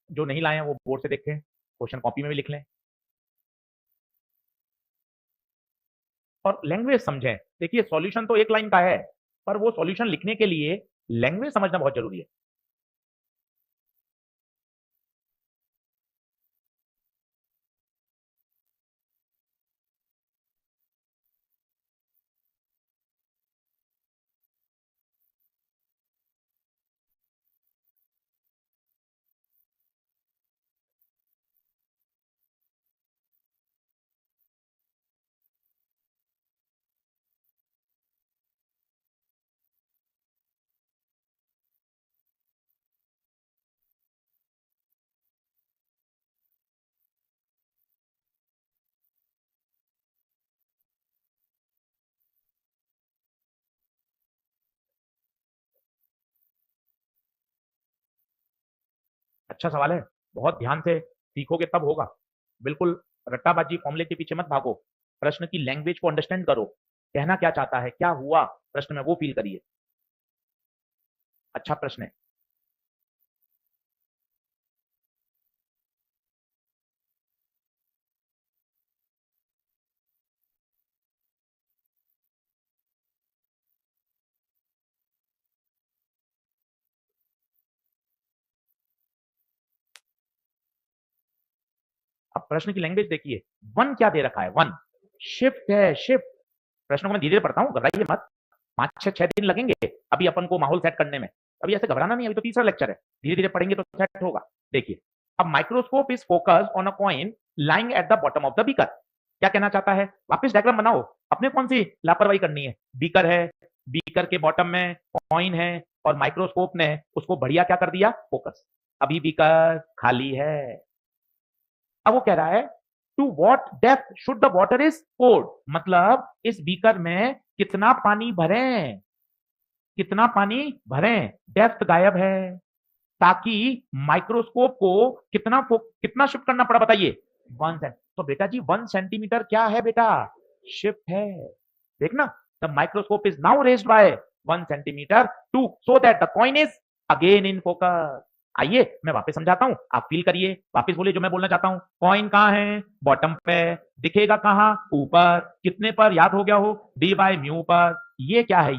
जो नहीं लाए हैं वो बोर्ड से देखें, क्वेश्चन कॉपी में भी लिख लें और लैंग्वेज समझें। देखिए सॉल्यूशन तो एक लाइन का है, पर वो सॉल्यूशन लिखने के लिए लैंग्वेज समझना बहुत जरूरी है। अच्छा सवाल है, बहुत ध्यान से सीखोगे तब होगा। बिल्कुल रट्टाबाजी फॉर्मूले के पीछे मत भागो, प्रश्न की लैंग्वेज को अंडरस्टैंड करो, कहना क्या चाहता है, क्या हुआ प्रश्न में वो फील करिए। अच्छा प्रश्न है। अब प्रश्न की लैंग्वेज देखिए, वन क्या दे रखा है, वन शिफ्ट है, शिफ्ट। प्रश्न को मैं धीरे धीरे पढ़ता हूँ, घबराइए मत, 5 से 6 दिन लगेंगे अभी अपन को माहौल सेट करने में। अभी ऐसे घबराना नहीं, अभी तो तीसरा लेक्चर है, धीरे धीरे पढ़ेंगे तो सेट होगा। देखिए, अब microscope is focus on a coin lying at the bottom of the beaker. क्या कहना चाहता है, वापस डायग्राम बनाओ, अपने कौन सी लापरवाही करनी है। बीकर है, बीकर के बॉटम में कॉइन है, और माइक्रोस्कोप ने उसको बढ़िया क्या कर दिया, फोकस। अभी बीकर खाली है। अब वो कह रहा है to what depth should the water is poured, मतलब इस बीकर में कितना पानी भरें, कितना पानी भरें, डेप्थ गायब है, ताकि माइक्रोस्कोप को कितना शिफ्ट करना पड़ा, बताइए 1 सेंट। तो बेटा जी 1 सेंटीमीटर क्या है बेटा, शिफ्ट है। देखना, the microscope is now raised by 1 centimetre to so that the coin is again in focus. आइए मैं वापस समझाता हूं, आप फील करिए, वापस बोलिए जो मैं बोलना चाहता हूं। कॉइन कहां है, बॉटम पे, दिखेगा कहां, ऊपर, कितने पर, याद हो गया हो, डी बाय म्यू पर। ये क्या है,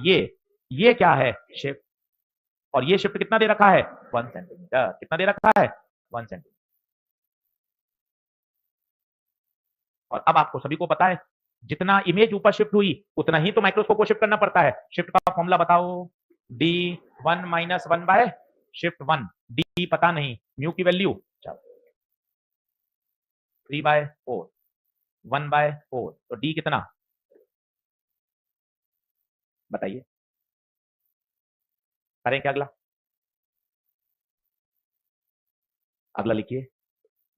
ये क्या है, शिफ्ट। और ये शिफ्ट कितना दे रखा है, 1 सेंटीमीटर। कितना दे रखा है, 1 सेंटीमीटर। और अब आपको सभी को पता है, जितना इमेज ऊपर शिफ्ट हुई उतना ही तो माइक्रोस्कोप को शिफ्ट करना पड़ता है। शिफ्ट का फॉर्मूला बताओ, डी 1 - 1/शिफ्ट 1। डी पता नहीं, म्यू की वैल्यू 3/4, 1/4, तो डी कितना, बताइए। करें क्या अगला, अगला लिखिए,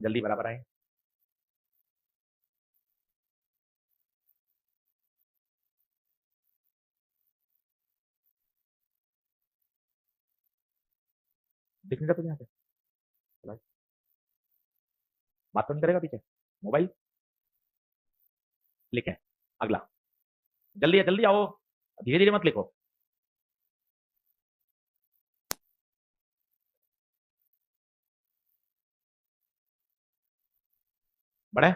जल्दी बराबर आए। दिख नहीं रहा तुझे यहाँ पे, बात तो नहीं करेगा पीछे, मोबाइल लिखे। अगला, जल्दी जल्दी आओ, धीरे धीरे मत लिखो। बढ़े,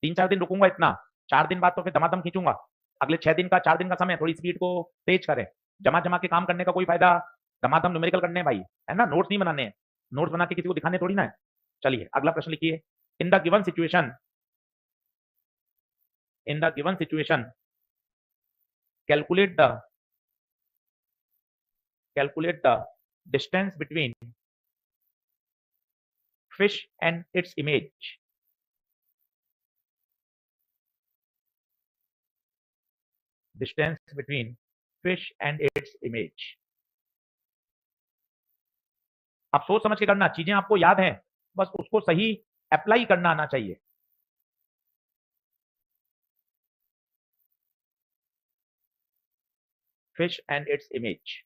3-4 दिन रुकूंगा इतना, 4 दिन बाद तो फिर धमाधम खींचूंगा। अगले 6 दिन का, 4 दिन का समय, थोड़ी स्पीड को तेज करें। जमा जमा के काम करने का कोई फायदा, धमाधम न्यूमेरिकल करने हैं भाई, है ना, नोट्स नहीं बनाने हैं। नोट्स बना के किसी को दिखाने थोड़ी ना है। चलिए अगला प्रश्न लिखिए। In the given situation, in the given situation, calculate the distance between fish and its image. Distance between fish and its image. आप सोच समझ के करना, चीजें आपको याद हैं, बस उसको सही अप्लाई करना आना चाहिए. Fish and its image.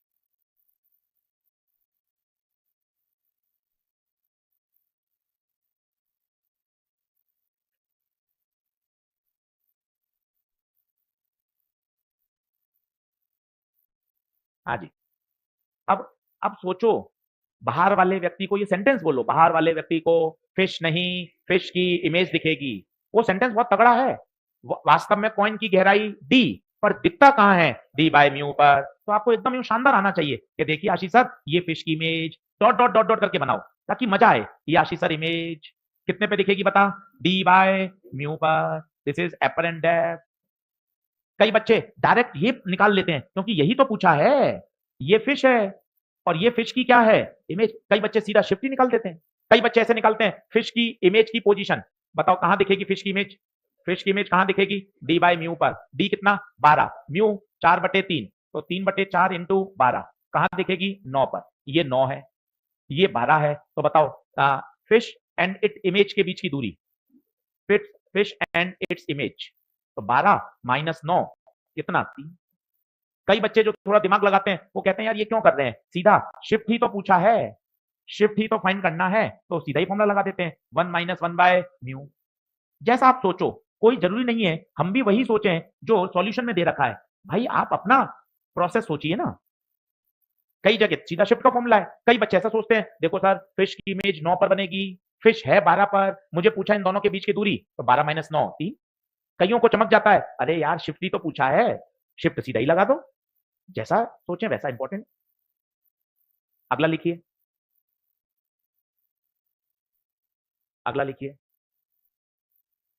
हाँ जी. अब सोचो, बाहर वाले व्यक्ति को ये सेंटेंस बोलो, बाहर वाले व्यक्ति को फिश नहीं, फिश की इमेज दिखेगी. वो सेंटेंस बहुत तगड़ा है. वास्तव में कॉइन की गहराई डी, पर दिखता कहां है? डी बाय म्यू पर. तो आपको एकदम यूं शानदार आना चाहिए कि देखिए आशीष सर, ये फिश की image dot dot dot dot करके बनाओ ताकि मजा आए. ये आशीष सर इमेज कितने पे दिखेगी बता? डी बाय म्यू पर. This is apparent depth. कई बच्चे डायरेक्ट ये निकाल लेते हैं क्योंकि यही तो पूछा है. ये फिश है और ये फिश की क्या है? इमेज. कई बच्चे सीधा शिफ्ट ही निकाल देते हैं. कई बच्चे ऐसे निकालते हैं फिश की इमेज की पोजीशन. बताओ कहां दिखेगी फिश की इमेज? फिश की इमेज कहां दिखेगी? डी बाय म्यू पर. डी कितना? 12. म्यू 4/3, तो 3/4 इंटू 12 कहां दिखेगी? 9 पर. ये 9 है, ये 12 है. तो बताओ फिश एंड इट इमेज के बीच की दूरी. फिश एंड इट्स इमेज, तो 12 माइनस 9 कितना? 3. कई बच्चे जो थोड़ा दिमाग लगाते हैं वो कहते हैं यार ये क्यों कर रहे हैं, सीधा शिफ्ट ही तो पूछा है, शिफ्ट ही तो फाइंड करना है, तो सीधा ही फॉर्मूला लगा देते हैं 1 - 1 बाय म्यू. जैसा आप सोचो, कोई जरूरी नहीं है हम भी वही सोचें जो सॉल्यूशन में दे रखा है. भाई आप अपना प्रोसेस सोचिए ना. कई जगह सीधा शिफ्ट का फॉर्मूला है. कई बच्चे ऐसा सोचते हैं, देखो सर फिश की इमेज 9 पर बनेगी, फिश है 12 पर, मुझे पूछा इन दोनों के बीच की दूरी, तो 12 - 9 3. कईयों को चमक जाता है, अरे यार शिफ्ट ही तो पूछा है, शिफ्ट सीधा ही लगा दो. जैसा सोचें वैसा इंपॉर्टेंट. अगला लिखिए, अगला लिखिए,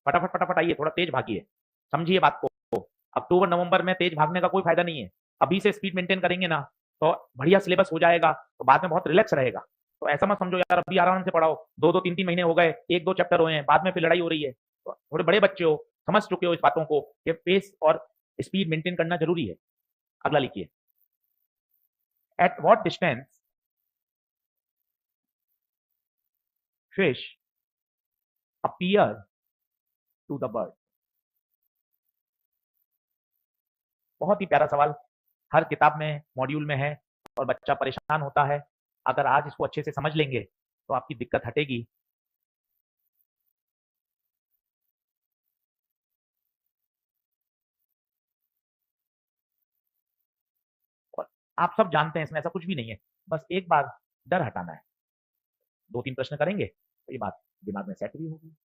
फटाफट फटाफट आइए, थोड़ा तेज भागिए, समझिए बात को. अक्टूबर नवंबर में तेज भागने का कोई फायदा नहीं है. अभी से स्पीड मेंटेन करेंगे ना तो बढ़िया सिलेबस हो जाएगा, तो बाद में बहुत रिलैक्स रहेगा. तो ऐसा मत समझो यार अभी आराम से पढ़ाओ, 2-2 3-3 महीने हो गए, 1-2 चैप्टर हुए हैं, बाद में फिर लड़ाई हो रही है. तो थोड़े बड़े बच्चे हो, समझ चुके हो इस बातों को कि पेस और स्पीड मेंटेन करना जरूरी है. अगला लिखिए, at what distance fish appear to the bird. बहुत ही प्यारा सवाल, हर किताब में मॉड्यूल में है और बच्चा परेशान होता है. अगर आज इसको अच्छे से समझ लेंगे तो आपकी दिक्कत हटेगी. और आप सब जानते हैं इसमें ऐसा कुछ भी नहीं है, बस एक बार डर हटाना है. 2-3 प्रश्न करेंगे तो ये बात दिमाग में सेट भी होगी.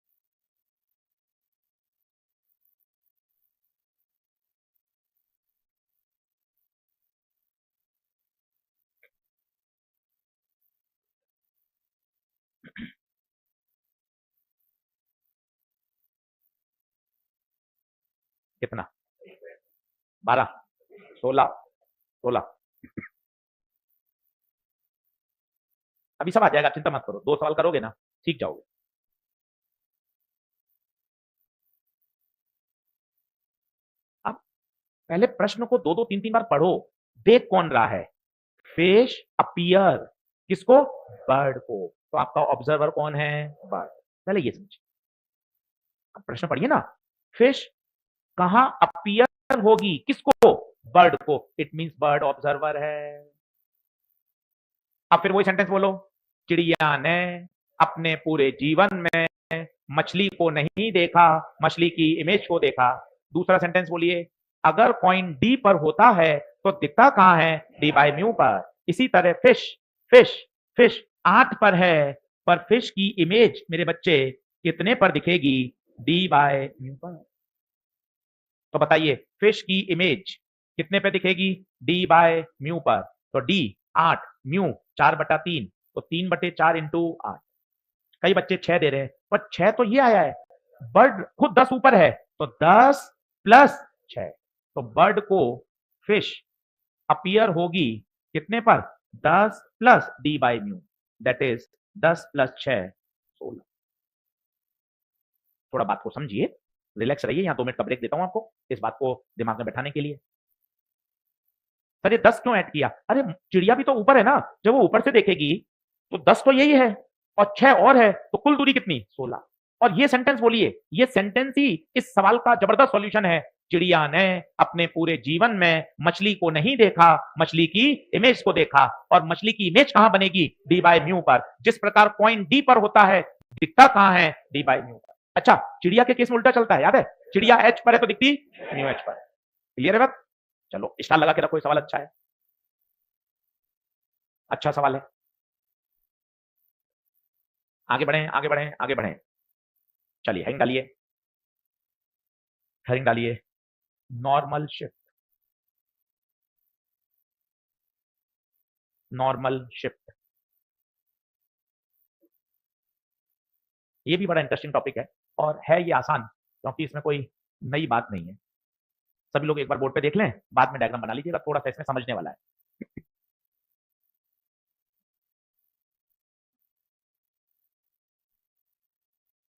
कितना? 12, 16, 16. अभी सब आ जाएगा, चिंता मत करो, 2 सवाल करोगे ना सीख जाओगे. अब पहले प्रश्न को 2-2 3-3 बार पढ़ो, देख कौन रहा है. फिश अपीयर किसको? बर्ड को. तो आपका ऑब्जर्वर कौन है? बर्ड. पहले ये समझिए. अब प्रश्न पढ़िए ना, फिश कहां अपीयर होगी? किसको? बर्ड को. इट मींस बर्ड ऑब्जर्वर है. अब फिर वही सेंटेंस बोलो, चिड़िया ने अपने पूरे जीवन में मछली को नहीं देखा, मछली की इमेज को देखा. दूसरा सेंटेंस बोलिए, अगर कॉइन डी पर होता है तो दिखता कहां है? डी बाय म्यू पर. इसी तरह फिश फिश फिश 8 पर है, पर फिश की इमेज मेरे बच्चे कितने पर दिखेगी? डी बाय म्यू पर. तो बताइए फिश की इमेज कितने पे दिखेगी? डी बाय म्यू पर. तो डी 8, म्यू 4/3, तो 3/4 इंटू 8. कई बच्चे 6 दे रहे हैं, पर 6 तो ये आया है, बर्ड खुद 10 ऊपर है, तो 10 प्लस 6। तो बर्ड को फिश अपीयर होगी कितने पर? 10 plus D by mu, that is 10 plus 6 16। थोड़ा बात को समझिए, रिलैक्स रहिए। यहाँ 2 मिनट का ब्रेक देता हूं आपको इस बात को दिमाग में बैठाने के लिए। सर ये 10 क्यों ऐड किया? अरे चिड़िया भी तो ऊपर है ना, जब वो ऊपर से देखेगी तो 10 तो यही है और 6 और है, तो कुल दूरी कितनी? 16। और ये सेंटेंस बोलिए, ये सेंटेंस ही इस सवाल का जबरदस्त सॉल्यूशन है। चिड़िया ने अपने पूरे जीवन में मछली को नहीं देखा, मछली की इमेज को देखा। और मछली की इमेज कहां बनेगी? डी बाई म्यू पर। जिस प्रकार पॉइंट डी पर होता है, दिखता कहां है? डी बाई म्यू पर। अच्छा, चिड़िया के केस में उल्टा चलता है, याद है? चिड़िया एच पर है तो दिखती म्यू एच पर। क्लियर है बात? चलो स्टार लगा के रखो, सवाल अच्छा है, अच्छा सवाल है। आगे बढ़े आगे बढ़े आगे बढ़े। चलिए हेडिंग डालिए, हेडिंग डालिए, नॉर्मल शिफ्ट, नॉर्मल शिफ्ट। ये भी बड़ा इंटरेस्टिंग टॉपिक है और है ये आसान, क्योंकि इसमें कोई नई बात नहीं है। सभी लोग एक बार बोर्ड पे देख लें, बाद में डायग्राम बना लीजिएगा, थोड़ा सा इसमें समझने वाला है।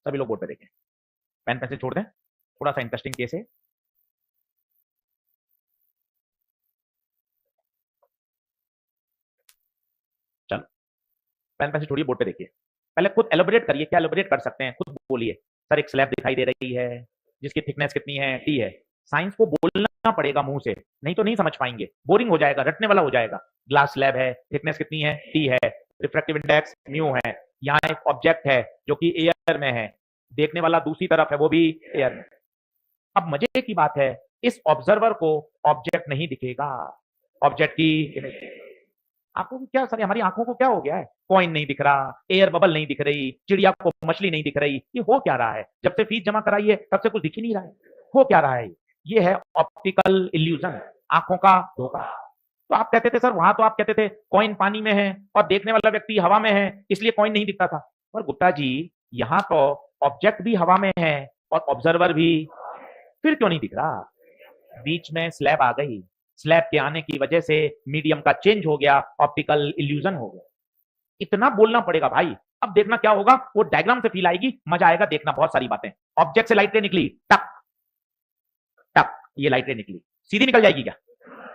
सभी लोग बोर्ड पे देखें, पेन पेंसिल छोड़ दें, थोड़ा सा इंटरेस्टिंग केस है। चलो पेन पेंसिल छोड़िए, बोर्ड पे देखिए। पहले खुद एलोबरेट करिए, क्या एलोबरेट कर सकते हैं खुद बोलिए। सर एक स्लैब दिखाई दे रही है जिसकी थिकनेस कितनी है? टी है। साइंस को बोलना पड़ेगा मुंह से, नहीं तो नहीं समझ पाएंगे, बोरिंग हो जाएगा, रटने वाला हो जाएगा। ग्लास स्लैब है, थिकनेस कितनी है? टी है, रिफ्रैक्टिव इंडेक्स म्यू है। यहाँ एक ऑब्जेक्ट है जो कि एयर में है, देखने वाला दूसरी तरफ है, वो भी एयर में। अब मजे की बात है, इस ऑब्जर्वर को ऑब्जेक्ट नहीं दिखेगा, ऑब्जेक्ट की आंखों को क्या? सर हमारी आंखों को क्या हो गया है? कॉइन नहीं दिख रहा, एयर बबल नहीं दिख रही, चिड़िया को मछली नहीं दिख रही। ये हो क्या रहा है? जब से फीस जमा कराई है तब से कुछ दिख ही नहीं रहा है। हो क्या रहा है? ये है ऑप्टिकल इल्यूजन, आंखों का धोखा। तो आप कहते थे सर, वहां तो आप कहते थे कॉइन पानी में है और देखने वाला व्यक्ति हवा में है, इसलिए कॉइन नहीं दिखता था। पर गुप्ता जी, यहाँ तो ऑब्जेक्ट भी हवा में है और ऑब्जर्वर भी, फिर क्यों नहीं दिख रहा? बीच में स्लैब आ गई, स्लैब के आने की वजह से मीडियम का चेंज हो गया, ऑप्टिकल इल्यूजन हो गया। इतना बोलना पड़ेगा भाई। अब देखना क्या होगा, वो डायग्राम से फील आएगी, मजा आएगा देखना। बहुत सारी बातें, ऑब्जेक्ट से लाइट रे निकली, टक टक, ये लाइट रे निकली, सीधी निकल जाएगी क्या?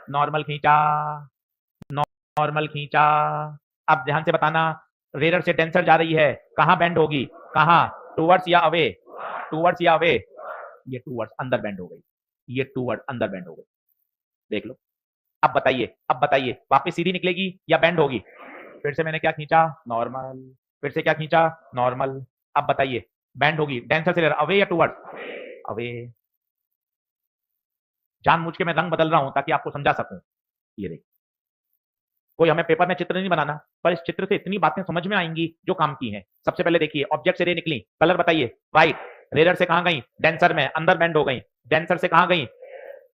नॉर्मल खींचा, नॉर्मल खींचा। अब ध्यान से बताना, रेडर से डेंसर जा रही है, कहां बेंड होगी? कहां? टूवर्ड्स या अवे? टूवर्ड्स या अवे? ये टूवर्ड्स, अंदर बेंड हो गई, ये टूवर्ड अंदर बेंड हो गई। देख लो। अब बताइए, अब बताइए, वापस सीधी निकलेगी या बेंड होगी? फिर से मैंने क्या खींचा? नॉर्मल। फिर से क्या खींचा? नॉर्मल। अब बताइए, बेंड होगी, डेंसर से अवे या टूवर्ड? अवे। जानबूझ के मैं रंग बदल रहा हूं ताकि आपको समझा सकूं। ये देखिए, कोई हमें पेपर में चित्र नहीं बनाना, पर इस चित्र से इतनी बातें समझ में आएंगी जो काम की हैं। सबसे पहले देखिए, ऑब्जेक्ट से रे निकली, कलर बताइए, व्हाइट। रेडर से कहां गई? डेंसर में, अंदर बेंड हो गई। डेंसर से कहां गई?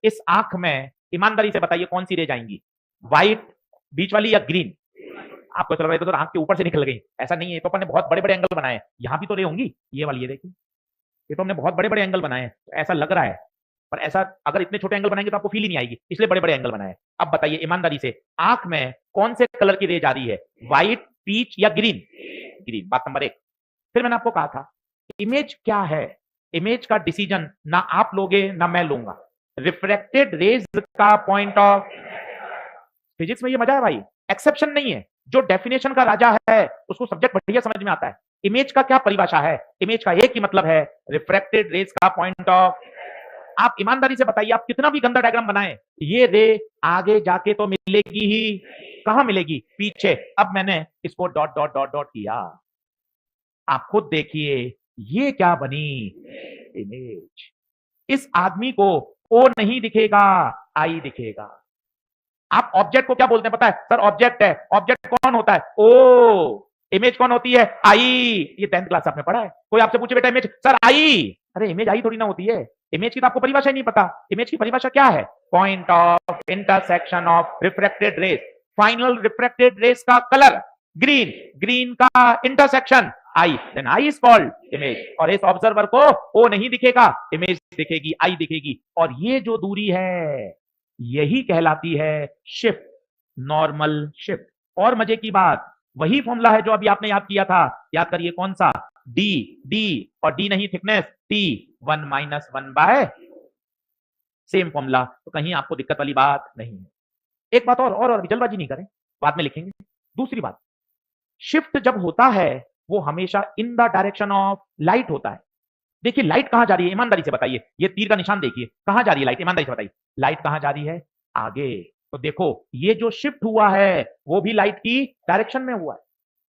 इस आंख में। ईमानदारी से बताइए कौन सी रे जाएंगी? व्हाइट, बीच वाली या ग्रीन? आपको चल रहा है तो आंख के ऊपर से निकल गई, ऐसा नहीं है। तो अपन ने बहुत बड़े बड़े एंगल बनाए, यहां भी तो रे होंगी, ये वाली, ये देखिए, ये तो हमने बहुत बड़े बड़े एंगल बनाए, ऐसा लग रहा है, पर ऐसा अगर इतने छोटे एंगल बनाएंगे तो आपको फील ही नहीं आएगी, इसलिए बड़े बड़े एंगल बनाए। अब बताइए ईमानदारी से, आंख में कौन से कलर की रे जा रही है? व्हाइट, पीच या ग्रीन? ग्रीन, बात नंबर 1। फिर मैंने आपको कहा था, इमेज क्या है? इमेज का डिसीजन ना आप लोगे ना मैं लूंगा। रिफ्रैक्टेड रेज का पॉइंट ऑफ, फिजिक्स में ये मजा है भाई, एक्सेप्शन नहीं है। जो डेफिनेशन का राजा है उसको सब्जेक्ट बढ़िया समझ में आता है। इमेज का क्या परिभाषा है? इमेज का एक ही मतलब है, रिफ्रैक्टेड रेज का पॉइंट ऑफ। आप ईमानदारी से बताइए, आप कितना भी गंदा डायग्राम बनाए, ये रे आगे जाके तो मिलेगी ही। कहां मिलेगी? पीछे। अब मैंने इसको डॉट डॉट डॉट डॉट किया, आप खुद देखिए ये क्या बनी? इमेज। इस आदमी को ओ नहीं दिखेगा, आई दिखेगा। आप ऑब्जेक्ट को क्या बोलते हैं पता है? सर ऑब्जेक्ट है, ऑब्जेक्ट कौन होता है? ओ। इमेज कौन होती है? आई। ये 10th क्लास आपने पढ़ा है। कोई आपसे पूछे बेटा इमेज, सर आई, अरे इमेज आई थोड़ी ना होती है। इमेज की तो आपको परिभाषा ही नहीं पता। इमेज की परिभाषा क्या है? Point of intersection of refracted rays. Final refracted rays का कलर ग्रीन, ग्रीन का intersection I, then I is called image. और इस ऑब्जर्वर को ओ नहीं दिखेगा, इमेज दिखेगी, आई दिखेगी। और ये जो दूरी है यही कहलाती है शिफ्ट, नॉर्मल शिफ्ट। और मजे की बात, वही फॉर्मूला है जो अभी आपने याद किया था। याद करिए कौन सा, डी, डी और डी नहीं थिकनेस, टी 1-1 सेम फॉर्मूला। तो कहीं आपको दिक्कत वाली बात नहीं है। एक बात और जल्दबाजी नहीं करें, बाद में लिखेंगे। दूसरी बात, शिफ्ट जब होता है वो हमेशा in the direction of light होता है। देखिए लाइट कहां जा रही है, ईमानदारी से बताइए, ये तीर का निशान देखिए, कहां जा रही है लाइट, ईमानदारी से बताइए, लाइट कहां जा रही है, आगे। तो देखो ये जो शिफ्ट हुआ है वो भी लाइट की डायरेक्शन में हुआ है।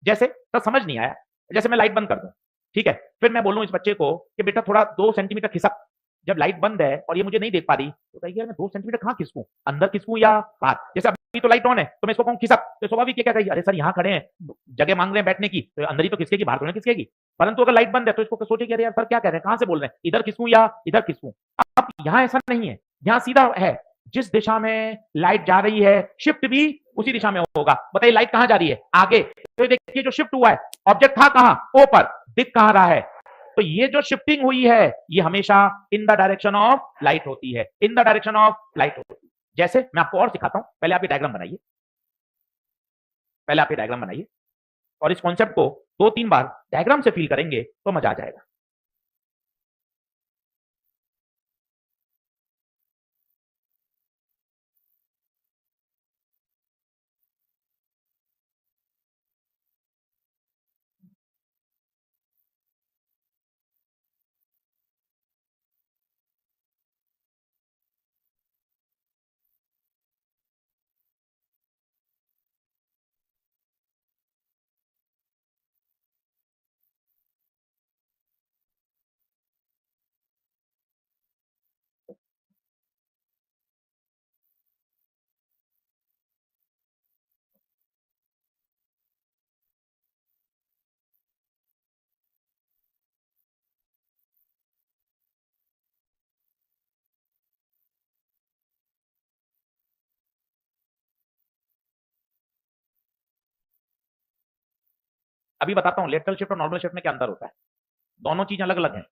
जैसे तो समझ नहीं आया, जैसे मैं लाइट बंद कर दूं, ठीक है, फिर मैं बोलूं इस बच्चे को कि बेटा थोड़ा 2 सेंटीमीटर खिसक। जब लाइट बंद है और ये मुझे नहीं देख पा रही तो कहेगी यार मैं 2 सेंटीमीटर कहां खिसकूं, अंदर खिसकूं या बाहर। जैसे अभी तो लाइट ऑन है तो मैं इसको कहूं खिसक, तो स्वाभाविक क्या कहेगी, अरे सर यहाँ खड़े हैं, जगह मांग रहे हैं बैठने की, तो अंदर ही तो खिसकेगी, बाहर तो नहीं खिसकेगी। परंतु अगर लाइट बंद है तो इसको सोचेगी अरे यार सर क्या कह रहे हैं, कहां से बोल रहे हैं, इधर खिसकूं या इधर खिसकूं। अब यहाँ ऐसा नहीं है, यहाँ सीधा है, जिस दिशा में लाइट जा रही है शिफ्ट भी उसी दिशा में होगा। बताइए लाइट कहां जा रही है, आगे। तो देखिए जो शिफ्ट हुआ है, ऑब्जेक्ट था कहां, ओ पर, दिख कहां रहा है। तो ये जो शिफ्टिंग हुई है ये हमेशा in the direction of light होती है, in the direction of light होती है। जैसे मैं आपको और सिखाता हूं, पहले आप ये डायग्राम बनाइए, पहले आप ये डायग्राम बनाइए, और इस कॉन्सेप्ट को 2-3 बार डायग्राम से फील करेंगे तो मजा आ जाएगा। अभी बताता हूं लेटरल शिफ्ट और नॉर्मल शिफ्ट में क्या अंतर होता है, दोनों चीजें अलग अलग हैं।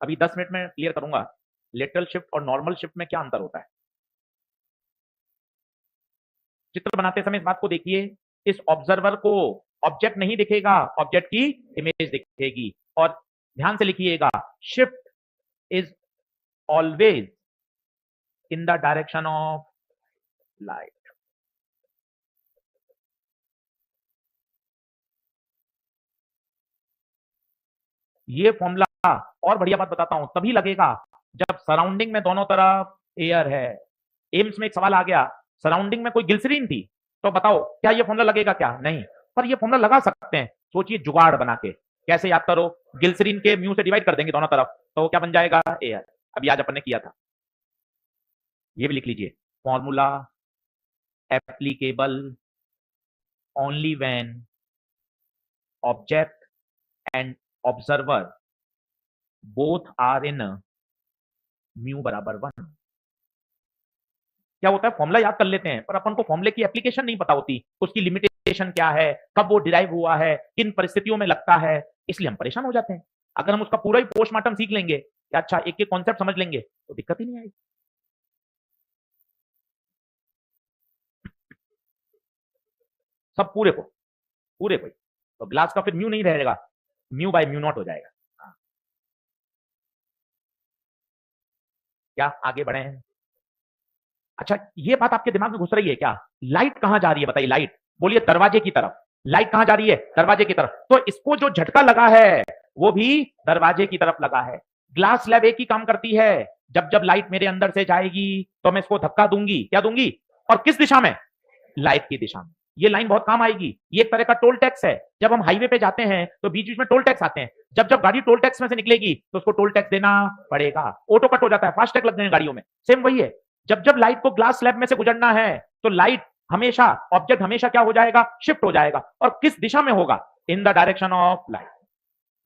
अभी 10 मिनट में क्लियर करूंगा लेटरल शिफ्ट और नॉर्मल शिफ्ट में क्या अंतर होता है। चित्र बनाते समय इस बात को देखिए, इस ऑब्जर्वर को ऑब्जेक्ट नहीं दिखेगा, ऑब्जेक्ट की इमेज दिखेगी। और ध्यान से लिखिएगा, shift is always in the direction of light. ये फॉर्मूला और बढ़िया बात बताता हूं तभी लगेगा जब सराउंडिंग में दोनों तरफ एयर है। एम्स में एक सवाल आ गया, सराउंडिंग में कोई ग्लिसरीन थी, तो बताओ क्या ये फॉर्मूला लगेगा, क्या नहीं। पर ये फॉर्मूला लगा सकते हैं, सोचिए जुगाड़ बना के। कैसे याद करो, ग्लिसरीन के म्यू से डिवाइड कर देंगे दोनों तरफ तो क्या बन जाएगा, एयर। अभी आज अपन ने किया था, ये भी लिख लीजिए, formula applicable only when object and observer both are in mu बराबर 1। क्या होता है, फॉर्मूला याद कर लेते हैं पर अपन को फॉर्मूले की एप्लीकेशन नहीं पता होती, उसकी लिमिटेशन क्या है, कब वो डिराइव हुआ है, किन परिस्थितियों में लगता है, इसलिए हम परेशान हो जाते हैं। अगर हम उसका पूरा ही पोस्टमार्टम सीख लेंगे या अच्छा एक एक कॉन्सेप्ट समझ लेंगे तो दिक्कत ही नहीं आएगी। सब पूरे को तो ग्लास का फिर म्यू नहीं रहेगा, म्यू बाय म्यू नॉट हो जाएगा। हाँ, क्या आगे बढ़े हैं। अच्छा ये बात आपके दिमाग में घुस रही है क्या, लाइट कहां जा रही है, बताइए लाइट, बोलिए दरवाजे की तरफ। लाइट कहां जा रही है, दरवाजे की तरफ। तो इसको जो झटका लगा है वो भी दरवाजे की तरफ लगा है। ग्लास स्लैब एक ही काम करती है, जब जब लाइट मेरे अंदर से जाएगी तो मैं इसको धक्का दूंगी, क्या दूंगी, और किस दिशा में, लाइट की दिशा में। ये लाइन बहुत काम आएगी, ये एक तरह का टोल टैक्स है। जब हम हाईवे पे जाते हैं तो बीच बीच में टोल टैक्स आते हैं, जब जब गाड़ी टोल टैक्स में से निकलेगी तो उसको टोल टैक्स देना पड़ेगा। ऑटो कट हो जाता है, फास्ट टैग लग गए गाड़ियों में, सेम वही है। जब जब लाइट को ग्लास स्लैब में से गुजरना है तो लाइट हमेशा, ऑब्जेक्ट हमेशा क्या हो जाएगा, शिफ्ट हो जाएगा। और किस दिशा में होगा, in the direction of light.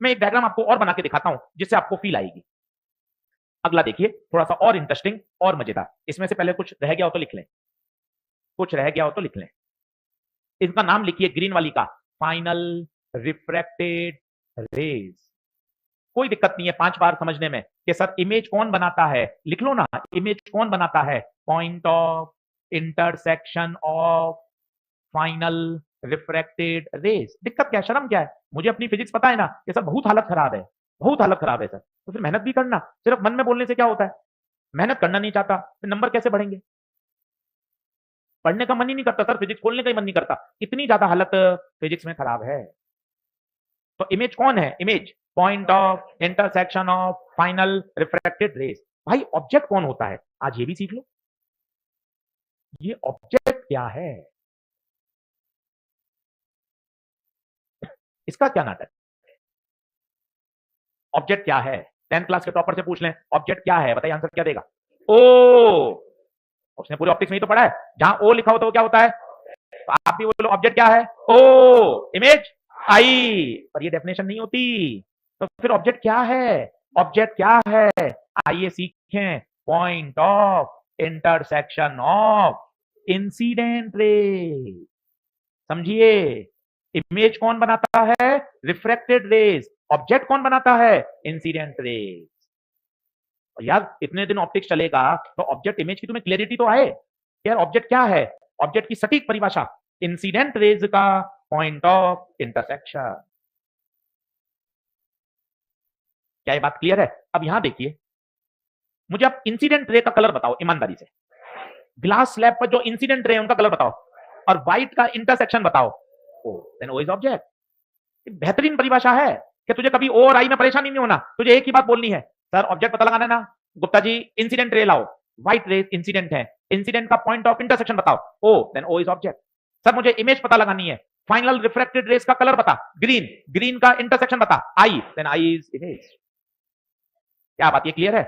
मैं एक डायग्राम आपको और बना के दिखाता हूं जिससे आपको फील आएगी। अगला देखिए, थोड़ा सा और इंटरेस्टिंग और मजेदार। इसमें से पहले कुछ रह गया हो तो लिख लें, कुछ रह गया हो तो लिख लें। इसका नाम लिखिए ग्रीन वाली का, फाइनल रिफ्रैक्टेड रेज। कोई दिक्कत नहीं है 5 बार समझने में कि सर इमेज कौन बनाता है, लिख लो ना, इमेज कौन बनाता है, point of intersection of final refracted rays. दिक्कत क्या है, शर्म क्या है, मुझे अपनी फिजिक्स पता है ना कि सर बहुत हालत खराब है, बहुत हालत खराब है सर, तो फिर मेहनत भी करना, सिर्फ मन में बोलने से क्या होता है, मेहनत करना नहीं चाहता फिर नंबर कैसे बढ़ेंगे, पढ़ने का मन ही नहीं करता सर, फिजिक्स खोलने का ही मन नहीं करता, इतनी ज्यादा हालत फिजिक्स में खराब है। तो इमेज कौन है, image point of intersection of final refracted rays. भाई ऑब्जेक्ट कौन होता है, आज ये भी सीख लो, ये ऑब्जेक्ट क्या है, इसका क्या नाटक, ऑब्जेक्ट क्या है, 10th क्लास के टॉपर से पूछ लें ऑब्जेक्ट क्या है, बताइए आंसर क्या देगा, ओ, उसने पूरे ऑप्टिक्स में ही तो पढ़ा है, जहां ओ लिखा होता है वो क्या होता है, तो आप भी बोलो ऑब्जेक्ट क्या है, ओ, इमेज आई, पर ये डेफिनेशन नहीं होती, तो फिर ऑब्जेक्ट क्या है, ऑब्जेक्ट क्या है, आइए सीखें, point of intersection of incident raise. समझिए, इमेज कौन बनाता है, रिफ्रैक्टेड रेज, ऑब्जेक्ट कौन बनाता है, इंसिडेंट रेज। यार इतने दिन ऑप्टिक्स चलेगा तो ऑब्जेक्ट इमेज की तुम्हें क्लैरिटी तो आए, यार ऑब्जेक्ट क्या है, ऑब्जेक्ट की सटीक परिभाषा, इंसिडेंट रेज का पॉइंट ऑफ इंटरसेक्शन। क्या ये बात क्लियर है, अब यहां देखिए, मुझे आप इंसिडेंट रे का कलर बताओ ईमानदारी से, ग्लास स्लैब पर जो इंसिडेंट रे उनका कलर बताओ, और व्हाइट का इंटरसेक्शन बताओ, O then O is object. बेहतरीन परिभाषा है कि तुझे कभी ओ और आई में परेशानी नहीं होना, तुझे एक ही बात बोलनी है, सर ऑब्जेक्ट पता लगाना ना, गुप्ता जी इंसिडेंट रे लाओ, व्हाइट रे इंसिडेंट है, इंसिडेंट का पॉइंट ऑफ इंटरसेक्शन बताओ, O then O is object. Sir मुझे इमेज पता लगानी है, फाइनल रिफ्रैक्टेड रेस का कलर बता, ग्रीन, ग्रीन का इंटरसेक्शन बता, I, then I is image. क्या बात ये क्लियर है,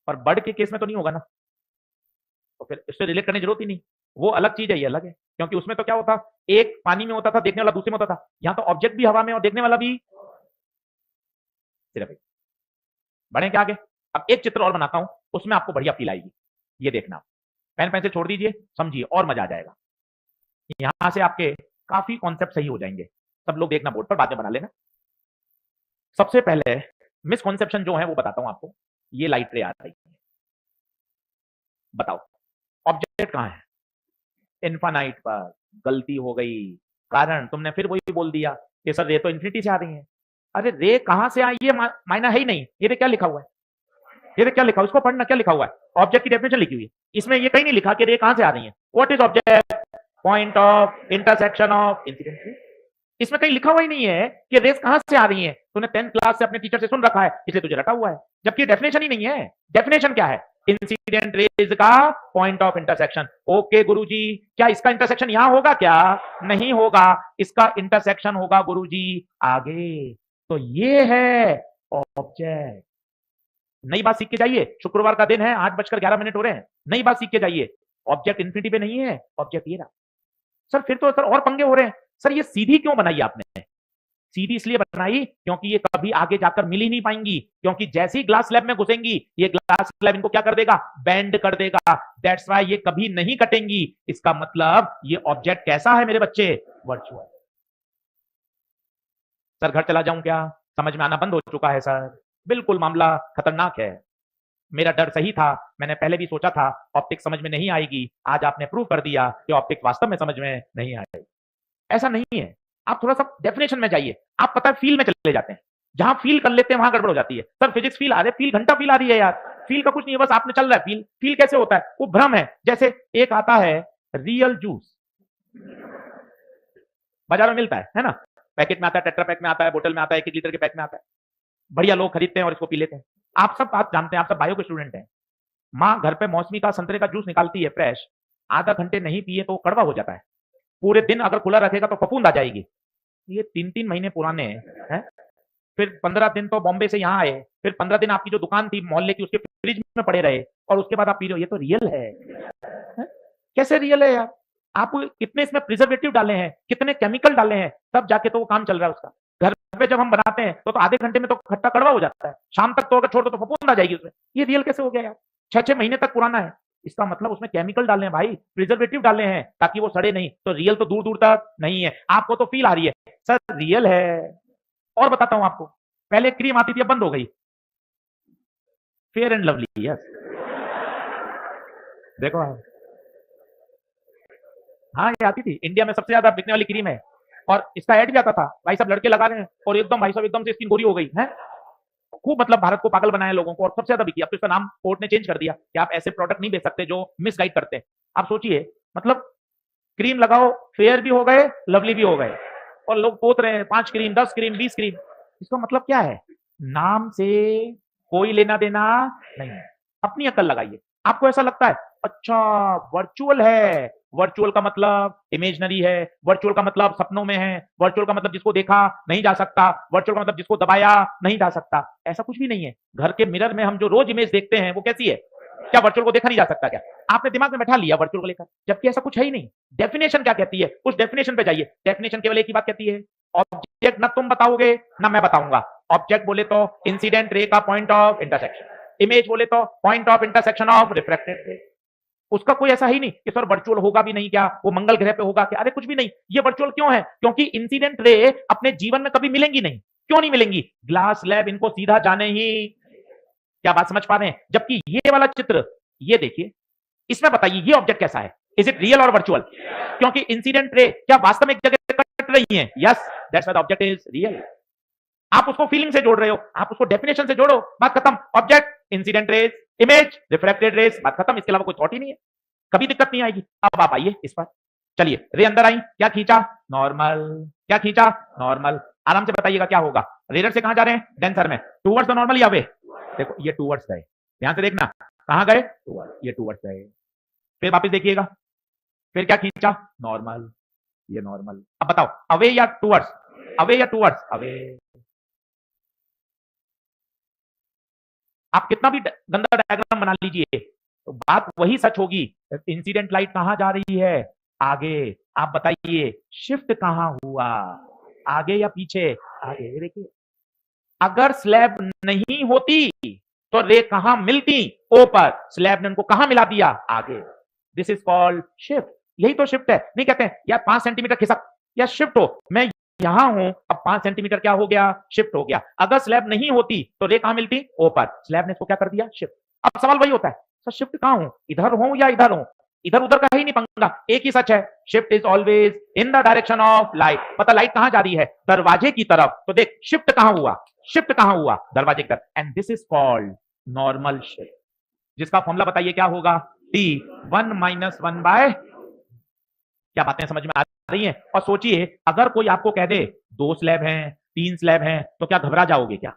और बर्ड के केस में तो नहीं होगा ना, तो फिर इससे रिलेट करने की जरूरत ही नहीं, वो अलग चीज है ये अलग है, क्योंकि उसमें तो क्या होता, एक पानी में होता था देखने वाला दूसरे में होता था, यहां तो ऑब्जेक्ट भी हवा में और देखने वाला भी सिर्फ एक। बढ़े क्या आगे, अब एक चित्र और बनाता हूं, उसमें आपको बढ़िया फील आएगी, ये देखना, पेन पेंसिल छोड़ दीजिए, समझिए और मजा आ जाएगा, यहां से आपके काफी कॉन्सेप्ट सही हो जाएंगे, सब लोग देखना बोर्ड पर, बाद में बना लेना। सबसे पहले मिसकॉन्सेप्शन जो है वो बताता हूं आपको, ये लाइट रे आ रही है, बताओ ऑब्जेक्ट कहां है, इन्फानाइट पर, गलती हो गई, कारण तुमने फिर वही बोल दिया कि सर रे तो इन्फिनिटी से आ रही है, अरे रे कहां से आई ये मायना है ही नहीं, ये रे क्या लिखा हुआ है, ये रे क्या लिखा हुआ है, उसको पढ़ना, क्या लिखा हुआ है, ऑब्जेक्ट की डेफिनेशन लिखी हुई है, इसमें ये कहीं नहीं लिखा कि रे कहां से आ रही है, what is object, point of intersection of incident ray, इसमें कहीं लिखा हुआ ही नहीं है कि रेस कहां से आ रही है, तूने 10th क्लास से अपने टीचर से सुन रखा है इसलिए तुझे रटा हुआ है, जबकि डेफिनेशन ही नहीं है, डेफिनेशन क्या है, इंसिडेंट रेज का पॉइंट ऑफ इंटरसेक्शन, ओके गुरुजी, क्या इसका इंटरसेक्शन यहां होगा, क्या नहीं होगा, इसका इंटरसेक्शन होगा गुरुजी आगे, तो ये है ऑब्जेक्ट। नई बात सीख के जाइए, शुक्रवार का दिन है, 8:11 हो रहे हैं, नई बात सीख के जाइए, ऑब्जेक्ट इन्फिनिटी पे नहीं है, ऑब्जेक्ट ये रहा। सर फिर तो सर और पंगे हो रहे हैं, सर ये सीधी क्यों बनाई आपने, सीधी इसलिए बनाई क्योंकि ये कभी आगे जाकर मिल ही नहीं पाएंगी, क्योंकि जैसी ग्लास स्लैब में घुसेंगी ये ग्लास स्लैब इनको क्या कर देगा, बेंड कर देगा, दैट्स व्हाई ये कभी नहीं कटेंगी, इसका मतलब ये ऑब्जेक्ट कैसा है मेरे बच्चे, वर्चुअल। सर घर चला जाऊं क्या, समझ में आना बंद हो चुका है सर, बिल्कुल मामला खतरनाक है, मेरा डर सही था, मैंने पहले भी सोचा था ऑप्टिक्स समझ में नहीं आएगी, आज आपने प्रूव कर दिया कि ऑप्टिक्स वास्तव में समझ में नहीं आएगी, ऐसा नहीं है, आप थोड़ा सा डेफिनेशन में जाइए, आप पता है फील में चले जाते हैं, जहां फील कर लेते हैं वहां गड़बड़ हो जाती है, सर फिजिक्स फील आ रही है, फील घंटा फील आ रही है यार, फील का कुछ नहीं है, बस आपने चल रहा है फील, फील कैसे होता है, वो भ्रम है, जैसे एक आता है रियल जूस, बाजार में मिलता है ना, पैकेट में आता है, टेट्रा पैक में आता है, बोतल में आता है, 1 लीटर के पैक में आता है, बढ़िया लोग खरीदते हैं और इसको पी लेते हैं, आप सब बात जानते हैं, आप सब बायो के स्टूडेंट हैं, माँ घर पे मौसमी का संतरे का जूस निकालती है फ्रेश, आधा घंटे नहीं पिए तो कड़वा हो जाता है, पूरे दिन अगर खुला रखेगा तो फफूंद आ जाएगी, ये 3-3 महीने पुराने हैं, फिर 15 दिन तो बॉम्बे से यहाँ आए, फिर 15 दिन आपकी जो दुकान थी मोहल्ले की उसके फ्रिज में पड़े रहे, और उसके बाद आप पी रहे हो, ये तो रियल है? कैसे रियल है यार, आप कितने इसमें प्रिजर्वेटिव डाले हैं, कितने केमिकल डाले हैं, तब जाके तो वो काम चल रहा है उसका, घर पे जब हम बनाते हैं तो आधे घंटे में तो खट्टा कड़वा हो जाता है, शाम तक तो अगर छोड़ दो तो फफूंद आ जाएगी उसमें। ये रियल कैसे हो गया यार? 6-6 महीने तक पुराना है। इसका मतलब उसमें केमिकल डाले हैं भाई, प्रिजर्वेटिव डाले हैं ताकि वो सड़े नहीं। तो रियल तो दूर दूर तक नहीं है। आपको तो फील आ रही है सर रियल है। और बताता हूं आपको, पहले क्रीम आती थी, अब बंद हो गई, फेयर एंड लवली। यस, देखो हाँ ये आती थी, इंडिया में सबसे ज्यादा बिकने वाली क्रीम है। और इसका ऐड भी आता था, भाई साहब लड़के लगा रहे हैं और एकदम भाई साहब एकदम से स्किन गोरी हो गई है। खूब मतलब भारत को पागल बनाया लोगों को, और सबसे ज्यादा बिकी। अब तो इसका नाम कोर्ट ने चेंज कर दिया कि आप ऐसे प्रोडक्ट नहीं बेच सकते जो मिसगाइड करते हैं। आप सोचिए, मतलब क्रीम लगाओ, फेयर भी हो गए, लवली भी हो गए, और लोग पोत रहे हैं 5 क्रीम, 10 क्रीम, 20 क्रीम। इसका मतलब क्या है? नाम से कोई लेना देना नहीं है। अपनी अकल लगाइए। आपको ऐसा लगता है अच्छा वर्चुअल है, वर्चुअल का मतलब इमेजनरी है, वर्चुअल का मतलब सपनों में है, वर्चुअल का मतलब जिसको देखा नहीं जा सकता, वर्चुअल का मतलब जिसको दबाया नहीं जा सकता। ऐसा कुछ भी नहीं है। घर के मिरर में हम जो रोज इमेज देखते हैं वो कैसी है? क्या वर्चुअल को देखा नहीं जा सकता क्या? आपने दिमाग में बैठा लिया वर्चुअल को लेकर, जबकि ऐसा कुछ है ही नहीं। डेफिनेशन क्या कहती है, उस डेफिनेशन पे जाइए। डेफिनेशन केवल एक ही बात कहती है, ऑब्जेक्ट ना तुम बताओगे ना मैं बताऊंगा। ऑब्जेक्ट बोले तो इंसिडेंट रे का पॉइंट ऑफ इंटरसेक्शन, इमेज बोले तो point of intersection of refracted रे। उसका कोई ऐसा ही नहीं कि सर वर्चुअल होगा भी नहीं क्या, वो मंगल ग्रह पे होगा क्या? अरे कुछ भी नहीं। ये वर्चुअल क्यों है? क्योंकि इंसिडेंट रे अपने जीवन में कभी मिलेंगी नहीं। क्यों नहीं मिलेंगी? ग्लास स्लैब इनको सीधा जाने ही। क्या बात समझ पा रहे हैं? जबकि ये वाला चित्र, ये देखिए, इसमें बताइए ये ऑब्जेक्ट कैसा है? इज इट रियल और वर्चुअल? क्योंकि इंसिडेंट रे क्या वास्तव में एक जगह कट रही है? Yes, that's why the object is real. आप उसको फीलिंग से जोड़ रहे हो, आप उसको डेफिनेशन से जोड़ो, बात खत्म। Object incident rays, image refracted rays, बात खत्म। इसके अलावा कोई थॉट ही नहीं है। कभी दिक्कत नहीं आएगी। अब आप आइए इस पर। चलिए रे अंदर आई, क्या खींचा? नॉर्मल। क्या खींचा? नॉर्मल। आराम से बताइएगा क्या होगा। रेडर से कहां जा रहे हैं? डेंसर में। टूवर्ड्स द नॉर्मल या वे? देखो ये टूवर्ड्स गए, ध्यान से देखना। कहां गए? ये टूवर्ड्स गए। फिर वापस देखिएगा, फिर क्या खींचा? नॉर्मल। ये नॉर्मल। अब बताओ अवे या टूवर्ड्स? अवे या टूवर्ड्स? अवे। आप कितना भी गंदा डायग्राम बना लीजिए तो बात वही सच होगी। इंसिडेंट लाइट कहां जा रही है? आगे। आप बताइए शिफ्ट कहां हुआ? आगे या पीछे? आगे। देखिए, अगर स्लैब नहीं होती तो रे कहां मिलती? ऊपर। स्लैब ने उनको कहां मिला दिया? आगे। This is called shift. यही तो शिफ्ट है। नहीं कहते हैं यार 5 सेंटीमीटर खिसक या शिफ्ट हो, मैं यहां हूं, अब 5 सेंटीमीटर क्या हो गया? शिफ्ट हो गया। अगर स्लैब नहीं होती तो रे कहां मिलती? ऊपर। स्लैब ने इसको क्या कर दिया? शिफ्ट। अब सवाल वही होता है, सर शिफ्ट कहां हूं? इधर हूं या इधर हूं? इधर उधर का ही नहीं पंगा, एक ही सच है, shift is always in the direction of light. पता लाइट कहां जा रही है? दरवाजे की तरफ। तो देख शिफ्ट कहां हुआ? शिफ्ट कहां हुआ? दरवाजे की तरफ। And this is called normal shift, जिसका फॉर्मूला बताइए क्या होगा? T 1-1 by. क्या बातें समझ में आ रही हैं? और सोचिए अगर कोई आपको कह दे 2 स्लैब हैं, 3 स्लैब हैं, तो क्या घबरा जाओगे क्या?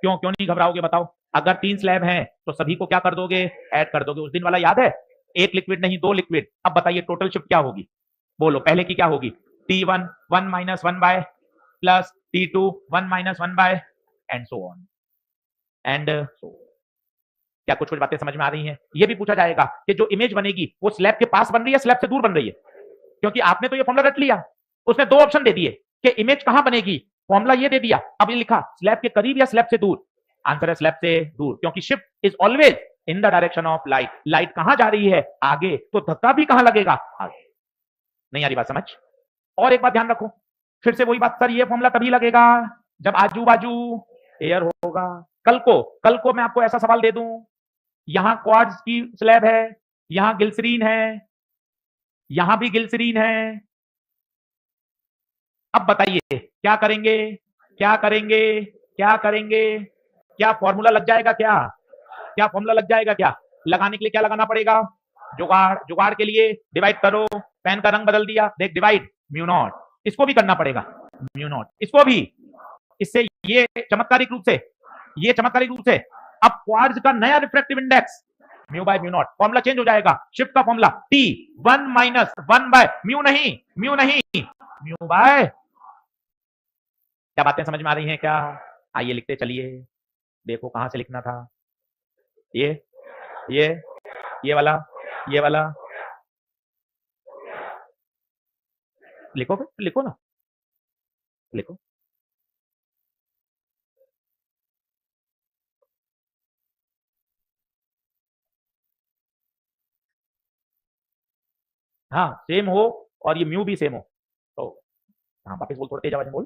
क्यों क्यों नहीं घबराओगे बताओ? अगर 3 स्लैब हैं तो सभी को क्या कर दोगे? ऐड कर दोगे। उस दिन वाला याद है? 1 लिक्विड नहीं 2 लिक्विड। अब बताइए टोटल शिफ्ट क्या होगी? बोलो पहले की क्या होगी? T1 1-1 by plus T2 1-1 by and so on and so. क्या कुछ कुछ बातें समझ में आ रही हैं? ये भी पूछा जाएगा कि जो इमेज बनेगी वो स्लैब के पास बन रही है, स्लैब से दूर बन रही है? क्योंकि आपने तो ये फॉर्मूला रट लिया, उसने 2 ऑप्शन दे दिए कि इमेज कहां बनेगी, फॉर्मूला ये दे दिया, अब ये लिखा स्लैब के करीब या स्लैब से दूर। आंसर है स्लैब से दूर, क्योंकि shift is always in the direction of light. Light कहां जा रही है? आगे। तो धक्का भी कहां लगेगा? आगे। नहीं आ रही बात समझ? और एक बात ध्यान रखो, फिर से वही बात, सर ये फॉर्मूला तभी लगेगा जब आजू बाजू एयर होगा। कल को मैं आपको ऐसा सवाल दे दूं, यहां क्वार्ट्ज की स्लैब है, यहां ग्लिसरीन है, यहां भी ग्लिसरीन है। अब बताइए क्या करेंगे? क्या करेंगे? क्या करेंगे? क्या फॉर्मूला लग जाएगा? क्या क्या फॉर्मूला लग जाएगा? क्या लगाने के लिए क्या लगाना पड़ेगा? जुगाड़। जुगाड़ के लिए डिवाइड करो, पेन का रंग बदल दिया, देख डिवाइड म्यू नॉट। इसको भी करना पड़ेगा म्यू नॉट, इसको भी। इससे ये चमत्कारिक रूप से, ये चमत्कारिक रूप से अब क्वार्ट्ज का नया refractive index mu by mu naught, formula change हो जाएगा। शिफ्ट का फॉर्मूला टी 1-1 बाय म्यू नहीं, म्यू नहीं, म्यू बाय। क्या बातें समझ में आ रही हैं क्या? आइए लिखते चलिए। देखो कहां से लिखना था। ये ये ये वाला, ये वाला। लिखो फिर, लिखो ना, लिखो। हाँ सेम हो और ये म्यू भी सेम हो तो हाँ वापस बोल, थोड़ा तेज आवाज में बोल।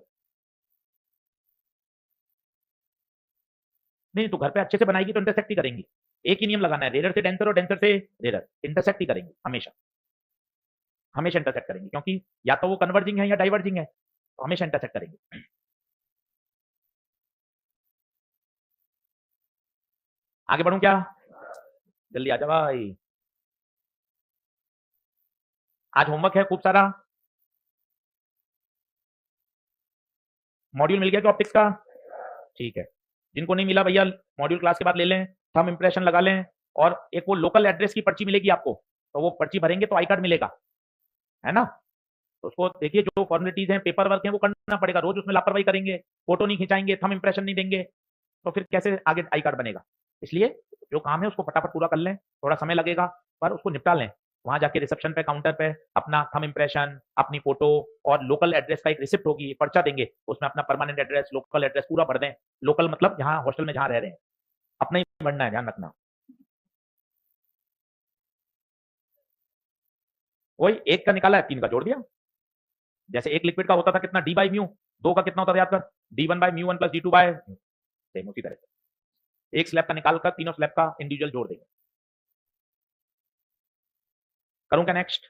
नहीं तो घर पे अच्छे से बनाएगी तो इंटरसेक्ट ही करेंगी। एक ही नियम लगाना है, रेडर से डेंसर और डेंसर से रेडर, इंटरसेक्ट ही करेंगे हमेशा। हमेशा इंटरसेक्ट करेंगे क्योंकि या तो वो कन्वर्जिंग है या डाइवर्जिंग है, तो हमेशा इंटरसेक्ट करेंगे। आगे बढ़ूं क्या? जल्दी आ जा भाई। आज होमवर्क है खूब सारा। मॉड्यूल मिल गया क्या ऑप्टिक्स का? ठीक है। जिनको नहीं मिला भैया मॉड्यूल क्लास के बाद ले लें, थंब इंप्रेशन लगा लें, और एक वो लोकल एड्रेस की पर्ची मिलेगी आपको, तो वो पर्ची भरेंगे तो आई कार्ड मिलेगा, है ना? तो उसको देखिए, जो फॉर्मेलिटीज हैं, पेपर वर्क है, वो करना पड़ेगा। रोज उसमें लापरवाही करेंगे, फोटो नहीं खिंचाएंगे, थंब इंप्रेशन नहीं देंगे, तो फिर कैसे आगे आई कार्ड बनेगा? इसलिए जो काम है उसको फटाफट पूरा कर लें, थोड़ा समय लगेगा पर उसको निपटा लें। वहां जाके रिसेप्शन पे, काउंटर पे अपना थंब इंप्रेशन, अपनी फोटो और लोकल एड्रेस का एक रिसिप्ट होगी, पर्चा देंगे, उसमें अपना परमानेंट एड्रेस, लोकल एड्रेस पूरा भर दें। लोकल मतलब जहाँ हॉस्टल में जहाँ रह रहे हैं, अपना ही भरना है, ध्यान रखना। वही एक का निकाला है, 3 का जोड़ दिया। जैसे एक लिक्विड का होता था कितना, डी बाई म्यू, 2 का कितना होता था याद कर, डी1/μ1 प्लस डी2/, सेम उसी तरह से एक स्लैब का निकाल कर तीनों स्लैब का इंडिविजुअल जोड़ देंगे। करूं क्या नेक्स्ट?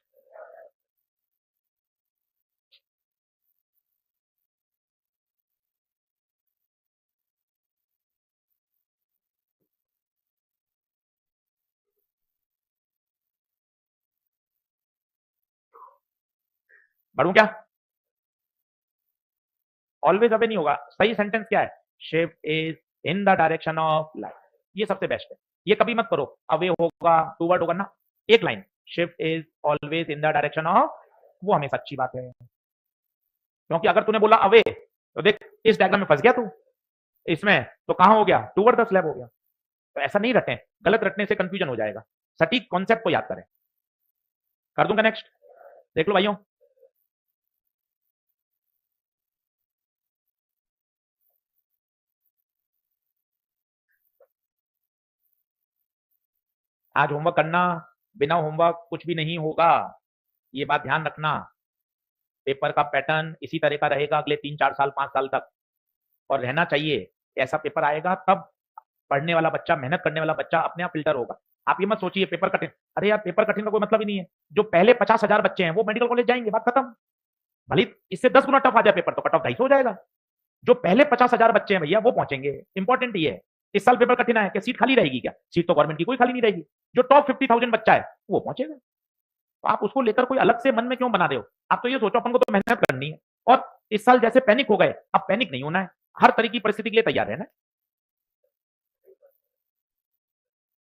बढ़ू क्या? ऑलवेज अवे नहीं होगा। सही सेंटेंस क्या है? Shift is in the direction of light, ये सबसे बेस्ट है। ये कभी मत करो अवे होगा टूवर्ड होगा ना, एक line, shift is always in the direction of, वो हमेशा अच्छी बात है। क्योंकि अगर तूने बोला अवे तो देख इस डायग्राम में फंस गया तू, इसमें तो कहां हो गया, टूवर्ड द स्लैब हो गया। तो ऐसा नहीं रटें, गलत रटने से कंफ्यूजन हो जाएगा। सटीक कॉन्सेप्ट को याद करें। कर दूंगा नेक्स्ट, देख लो भाइयों। आज होमवर्क करना, बिना होमवर्क कुछ भी नहीं होगा, ये बात ध्यान रखना। पेपर का पैटर्न इसी तरह का रहेगा अगले 3-4 साल 5 साल तक, और रहना चाहिए। ऐसा पेपर आएगा तब पढ़ने वाला बच्चा, मेहनत करने वाला बच्चा अपने आप फिल्टर होगा। आप ये मत सोचिए पेपर कठिन, अरे यार पेपर कठिन का कोई मतलब ही नहीं है। जो पहले 50,000 बच्चे हैं वो मेडिकल कॉलेज जाएंगे, बात खत्म। भले इससे 10 गुना टफ आ जाए पेपर तो कट ऑफ 250 हो जाएगा। जो पहले 50,000 बच्चे हैं भैया वो पहुंचेंगे। इंपॉर्टेंट ये है। इस साल पेपर कठिन है क्या सीट खाली रहेगी क्या? सीट तो गवर्नमेंट की कोई खाली नहीं रहेगी। जो टॉप 50,000 बच्चा है वो पहुंचेगा। तो आप उसको लेकर कोई अलग से मन में क्यों बना रहे हो? आप तो ये सोचो अपन को तो मेहनत करनी है। और इस साल जैसे पैनिक हो गए, अब पैनिक नहीं होना है, हर तरह की परिस्थिति के लिए तैयार रहना है।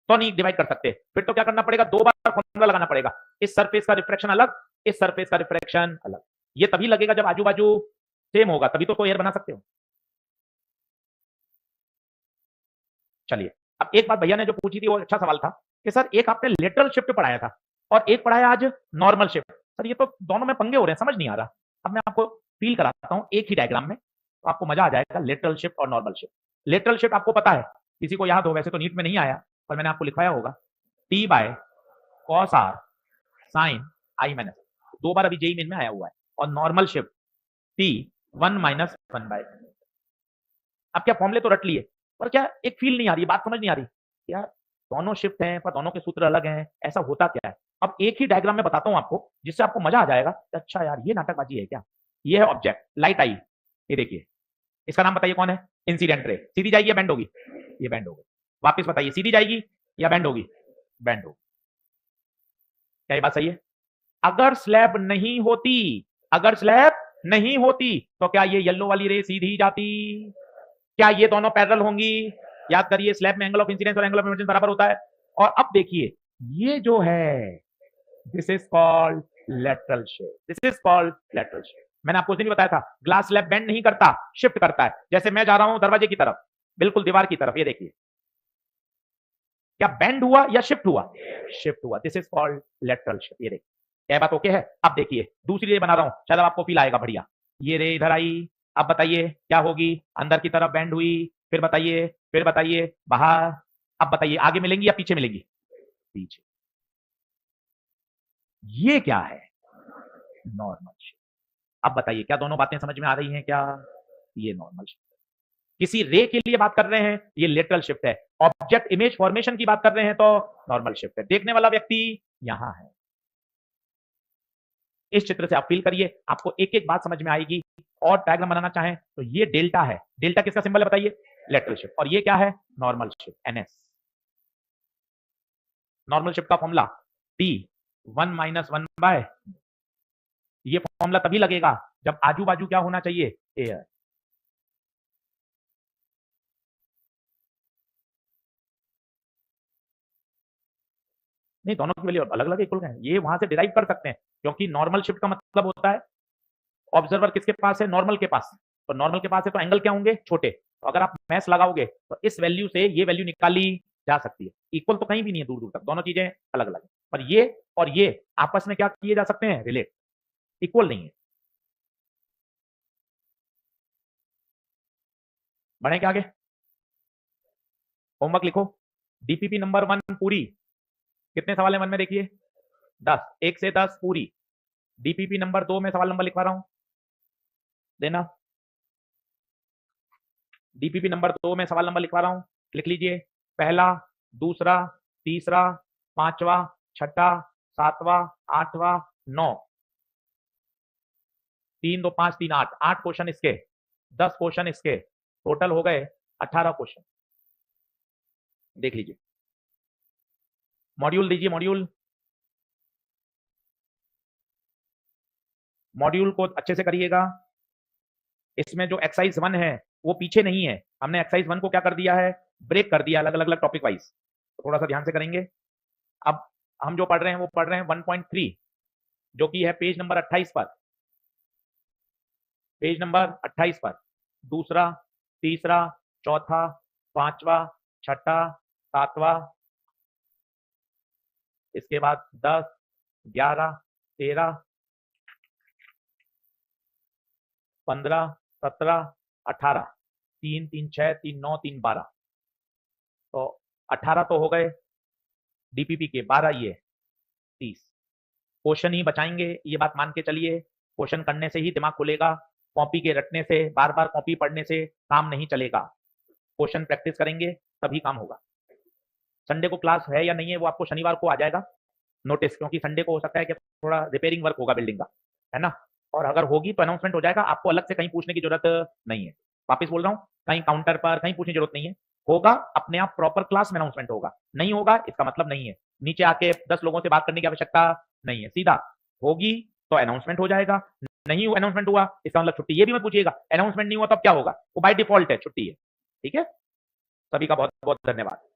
तो नहीं डिवाइड कर सकते, फिर तो क्या करना पड़ेगा, 2 बार फॉर्मूला लगाना पड़ेगा। इस सरफेस का रिफ्रैक्शन अलग, इस सरफेस का रिफ्रैक्शन अलग। ये तभी लगेगा जब आजू बाजू सेम होगा, तभी तो एयर बना सकते हो। चलिए, अब एक बात भैया ने जो पूछी थी वो अच्छा सवाल था कि सर एक आपने लेटरल शिफ्ट पढ़ाया था और एक पढ़ाया आज नॉर्मल शिफ्ट। सर ये तो दोनों में पंगे हो रहे हैं, समझ नहीं आ रहा। अब मैं आपको फील कराता हूं एक ही डायग्राम में, तो आपको मजा आ जाएगा। लेटरल शिफ्ट और नॉर्मल शिफ्ट। लेटरल शिफ्ट आपको पता है, किसी को याद हो, वैसे तो नीट में नहीं आया पर मैंने आपको लिखवाया होगा, t by cos r sine i minus, 2 बार अभी जेई मेन में आया हुआ है। और नॉर्मल शिफ्ट टी 1-1/। अब क्या फॉर्मूले तो रट लिए, पर क्या एक फील नहीं आ रही, बात समझ नहीं आ रही यार। दोनों शिफ्ट हैं पर दोनों के सूत्र अलग हैं, ऐसा होता क्या है? अब एक ही डायग्राम में बताता हूं आपको, जिससे आपको मजा आ जाएगा। अच्छा यार ये नाटकबाजी है क्या? ये है ऑब्जेक्ट, लाइट आई, ये देखिए, इसका नाम बताइए कौन है? Incident ray. सीधी जाएगी या बैंड होगी? ये बैंड होगी। वापिस बताइए, सीधी जाएगी या बैंड होगी? बैंड होगी। क्या ये बात सही है? अगर स्लैब नहीं होती, अगर स्लैब नहीं होती तो क्या ये येलो वाली रे सीधी जाती? क्या ये दोनों पैरेलल होंगी? याद करिए, स्लैब में एंगल ऑफ इंसिडेंस और एंगल ऑफ इमर्जेंस बराबर होता है। और अब देखिए, ये जो है this is called lateral shift, this is called lateral shift. मैंने आपको उस दिन भी बताया था, ग्लास स्लैब बेंड नहीं करता, शिफ्ट करता है। जैसे मैं जा रहा हूं दरवाजे की तरफ, बिल्कुल दीवार की तरफ, ये देखिए, क्या बेंड हुआ या शिफ्ट हुआ? शिफ्ट हुआ। This is called lateral shift. ये देखिए, क्या बात ओके है? अब देखिए दूसरी रे बना रहा हूं, शायद आपको फील आएगा बढ़िया। ये रे इधर आई, अब बताइए क्या होगी? अंदर की तरफ बेंड हुई, फिर बताइए, फिर बताइए बाहर। अब बताइए आगे मिलेंगी या पीछे मिलेंगी? पीछे। ये क्या है? Normal shift. अब बताइए क्या दोनों बातें समझ में आ रही हैं क्या? ये नॉर्मल शिफ्ट। किसी रे के लिए बात कर रहे हैं, ये लेटरल शिफ्ट है। ऑब्जेक्ट इमेज फॉर्मेशन की बात कर रहे हैं तो नॉर्मल शिफ्ट है। देखने वाला व्यक्ति यहां है। इस चित्र से आप फील करिए, आपको एक एक बात समझ में आएगी। और डायग्राम बनाना चाहें तो ये डेल्टा है। डेल्टा किसका सिंबल है बताइए? Lateral shift. और ये क्या है? Normal shift, NS. Normal shift का फॉर्मूला टी 1-1 ये फॉर्मूला तभी लगेगा जब आजू बाजू क्या होना चाहिए? एयर। नहीं, दोनों की वैल्यू अलग अलग इक्वल है, ये वहां से डिराइव कर सकते हैं, क्योंकि नॉर्मल शिफ्ट का मतलब होता है ऑब्जर्वर किसके पास है? नॉर्मल के पास। तो नॉर्मल के पास है तो एंगल क्या होंगे? छोटे। तो अगर आप मैथ लगाओगे तो इस वैल्यू से ये वैल्यू निकाली जा सकती है। इक्वल तो कहीं भी नहीं है दूर दूर तक, दोनों चीजें अलग अलग है। पर ये और ये आपस में क्या किए जा सकते हैं? रिलेट। इक्वल नहीं है। बढ़े क्या आगे? होमवर्क लिखो। डीपीपी नंबर 1 पूरी। कितने सवाल है 1 में देखिए? 10। 1 से 10 पूरी। डीपीपी नंबर 2 में सवाल नंबर लिखवा रहा हूं, देना। डीपीपी नंबर 2 में सवाल नंबर लिखवा रहा हूं, लिख लीजिए। पहला, दूसरा, तीसरा, पांचवा, छठा, सातवां, आठवां, 9। 3 2 5 3 8, 8 क्वेश्चन इसके, 10 क्वेश्चन इसके, टोटल हो गए 18 क्वेश्चन। देख लीजिए। मॉड्यूल दीजिए, मॉड्यूल। मॉड्यूल को अच्छे से करिएगा। इसमें जो एक्सरसाइज 1 है वो पीछे नहीं है, हमने एक्सरसाइज 1 को क्या कर दिया है? ब्रेक कर दिया अलग अलग टॉपिक वाइज। तो थोड़ा सा ध्यान से करेंगे। अब हम जो पढ़ रहे हैं वो पढ़ रहे हैं 1.3, जो कि है पेज नंबर 28 पर। पेज नंबर 28 पर दूसरा, तीसरा, चौथा, पांचवा, छठा, सातवां, इसके बाद 10, 11, 13, 15, 17, 18, 3 3 6 3 9 3 12। तो 18 तो हो गए डीपीपी के, 12 ये 30। क्वेश्चन ही बचाएंगे, ये बात मान के चलिए। क्वेश्चन करने से ही दिमाग खुलेगा, कॉपी के रटने से, बार बार कॉपी पढ़ने से काम नहीं चलेगा। क्वेश्चन प्रैक्टिस करेंगे तभी काम होगा। संडे को क्लास है या नहीं है वो आपको शनिवार को आ जाएगा नोटिस, क्योंकि संडे को हो सकता है कि थोड़ा रिपेयरिंग वर्क होगा बिल्डिंग का, है ना। और अगर होगी तो अनाउंसमेंट हो जाएगा, आपको अलग से कहीं पूछने की जरूरत नहीं है। वापस बोल रहा हूँ, कहीं काउंटर पर कहीं पूछने की जरूरत नहीं है। होगा अपने आप प्रॉपर क्लास में अनाउंसमेंट होगा, नहीं होगा इसका मतलब नहीं है नीचे आके 10 लोगों से बात करने की आवश्यकता नहीं है। सीधा होगी तो अनाउंसमेंट हो जाएगा, नहीं अनाउंसमेंट हुआ इसका मतलब छुट्टी। ये भी मत पूछिएगा अनाउंसमेंट नहीं हुआ तब क्या होगा, वो बाय डिफॉल्ट है छुट्टी है। ठीक है, सभी का बहुत बहुत धन्यवाद।